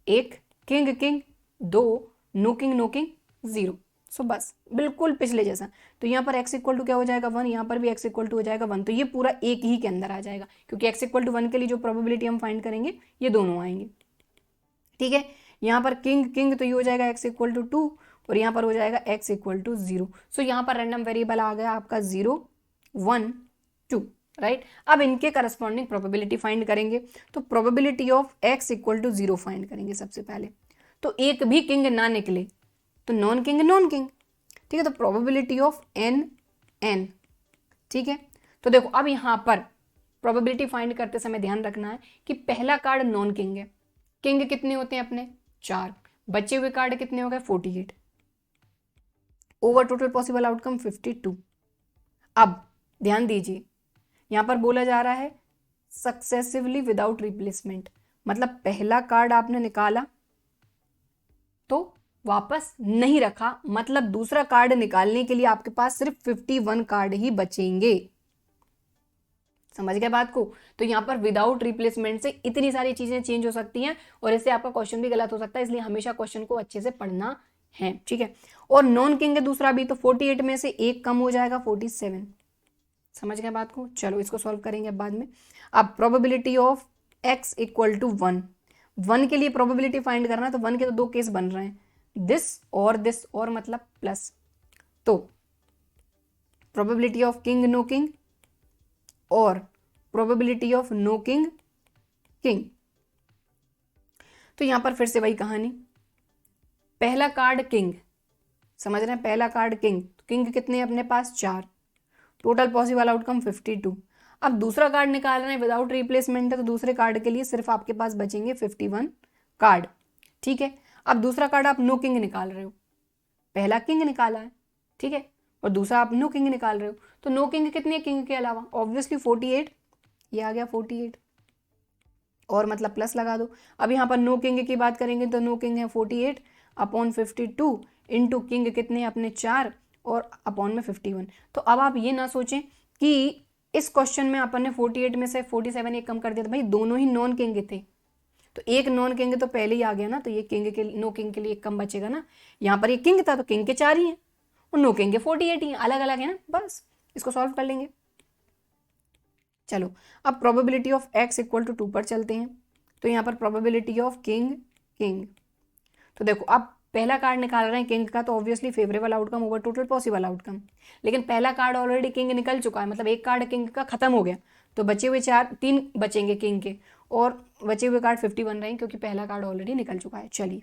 1, king king 2, no king no king 0। So बस बिल्कुल पिछले जैसा। तो यहाँ पर x इक्वल टू क्या हो जाएगा 1, यहाँ पर भी x इक्वल टू हो जाएगा 1। तो ये पूरा एक ही के अंदर आ जाएगा, क्योंकि x इक्वल टू 1 के लिए जो प्रोबेबिलिटी हम फाइंड करेंगे ये दोनों आएंगे। ठीक है, यहाँ पर किंग किंग तो ये हो जाएगा x इक्वल टू 2, और यहाँ पर हो जाएगा x इक्वल टू 0। सो यहाँ पर रैंडम वेरिएबल आ गया आपका 0 1 2, राइट। अब इनके करस्पॉन्डिंग प्रोबेबिलिटी फाइंड करेंगे। तो probability of x equal to 0 find करेंगे सबसे पहले। तो एक भी किंग ना निकले तो नॉन किंग नॉन किंग, ठीक है। तो प्रोबेबिलिटी ऑफ n, ठीक है। तो देखो अब यहां पर प्रोबेबिलिटी फाइंड करते समय ध्यान रखना है कि पहला कार्ड नॉन किंग है। किंग कितने होते हैं अपने? 4, बचे हुए कार्ड कितने हो गए? 48, ओवर टोटल पॉसिबल आउटकम 52। अब ध्यान दीजिए, यहां पर बोला जा रहा है सक्सेसिवली विदाउट रिप्लेसमेंट, मतलब पहला कार्ड आपने निकाला तो वापस नहीं रखा, मतलब दूसरा कार्ड निकालने के लिए आपके पास सिर्फ 51 कार्ड ही बचेंगे। समझ गए बात को? तो यहां पर विदाउट रिप्लेसमेंट से इतनी सारी चीजें चेंज हो सकती हैं, और इससे आपका क्वेश्चन भी गलत हो सकता है, इसलिए हमेशा क्वेश्चन को अच्छे से पढ़ना है, ठीक है। और नॉन किंग है दूसरा भी, तो 48 में से एक कम हो जाएगा 47। समझ गए बात को? चलो इसको सॉल्व करेंगे अब बाद में। अब probability of x equal to 1 के लिए प्रोबेबिलिटी फाइंड करना है, तो 1 के तो 2 केस बन रहे हैं, दिस और मतलब प्लस। तो probability of king no king और probability of no king king. तो यहां पर फिर से वही कहानी, पहला कार्ड किंग, समझ रहे हैं, पहला कार्ड किंग, किंग कितने अपने पास? 4, टोटल पॉसिबल आउटकम 52। अब दूसरा कार्ड निकाल रहे हैं विदाउट रिप्लेसमेंट है, तो दूसरे कार्ड के लिए सिर्फ आपके पास बचेंगे 51 कार्ड, ठीक है। अब दूसरा कार्ड आप नो किंग निकाल रहे हो, पहला किंग निकाला है, ठीक है, और दूसरा आप नो किंग निकाल रहे हो, तो नो किंग कितने किंग के अलावा? ऑब्वियसली 48, ये आ गया 48, और मतलब प्लस लगा दो। अब यहाँ पर नो किंग की बात करेंगे तो नो किंग है 48 अपॉन 52 इंटू किंग कितने अपने 4 और अपॉन में 51। तो अब आप ये ना सोचें कि इस क्वेश्चन में अपन ने 48 में से 47 एक कम कर दिया, तो भाई दोनों ही नॉन किंग थे, तो एक नॉन किंग तो पहले ही आ गया ना, तो ये किंग के नो किंग के लिए एक कम बचेगा ना। यहाँ पर ये किंग था तो किंग के 4 ही हैं और नो किंग के 48 ही हैं, अलग अलग है ना, बस इसको सॉल्व कर लेंगे। चलो अब probability of x equal to 2 पर चलते हैं। तो यहाँ पर प्रोबेबिलिटी ऑफ किंग किंग, तो देखो अब पहला कार्ड निकाल रहे हैं किंग का, तो obviously favourable outcome over total possible outcome, लेकिन पहला कार्ड ऑलरेडी किंग निकल चुका है, मतलब एक कार्ड किंग का खत्म हो गया, तो बचे हुए 3 बचेंगे किंग के, और बचे हुए कार्ड 50 बन रहे हैं क्योंकि पहला कार्ड ऑलरेडी निकल चुका है। चलिए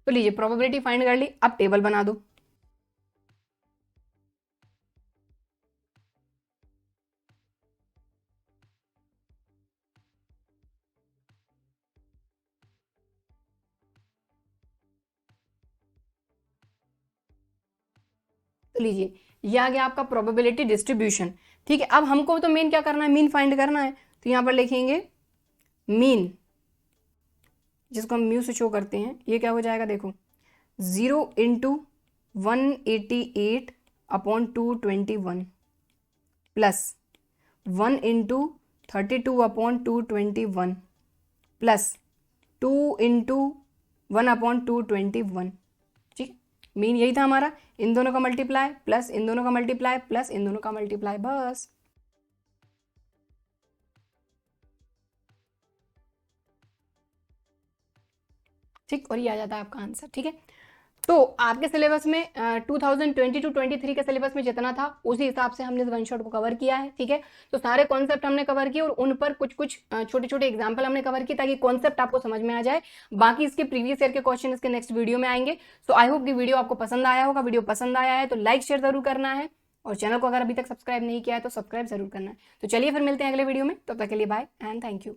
तो लीजिए प्रोबेबिलिटी फाइंड कर ली, अब टेबल बना दो। तो लीजिए ये आ गया आपका प्रोबेबिलिटी डिस्ट्रीब्यूशन, ठीक है। अब हमको तो मेन क्या करना है? मीन फाइंड करना है, तो यहां पर लिखेंगे मीन, जिसको हम म्यू से शो करते हैं। ये क्या हो जाएगा? देखो 0 into 188 upon 221 plus 1 into 32 upon 221 plus 2 into 1 upon 221, ठीक। मीन यही था हमारा, इन दोनों का मल्टीप्लाई प्लस इन दोनों का मल्टीप्लाई प्लस इन दोनों का मल्टीप्लाई, बस। ठीक, और ये आ जाता है आपका आंसर, ठीक है। तो आपके सिलेबस में 2022-23 के सिलेबस में जितना था उसी हिसाब से हमने इस वन शॉट को कवर किया है, ठीक है। तो सारे कॉन्सेप्ट हमने कवर किए और उन पर कुछ कुछ छोटे छोटे एग्जाम्पल हमने कवर किए ताकि कॉन्सेप्ट आपको समझ में आ जाए। बाकी इसके प्रीवियस ईयर के क्वेश्चन इसके नेक्स्ट वीडियो में आएंगे। सो आई होप कि वीडियो आपको पसंद आया होगा। वीडियो पसंद आया है तो लाइक शेयर जरूर करना है और चैनल को अगर अभी तक सब्सक्राइब नहीं किया है तो सब्सक्राइब जरूर करना है। तो चलिए फिर मिलते हैं अगले वीडियो में, तब तक के लिए बाय एंड थैंक यू।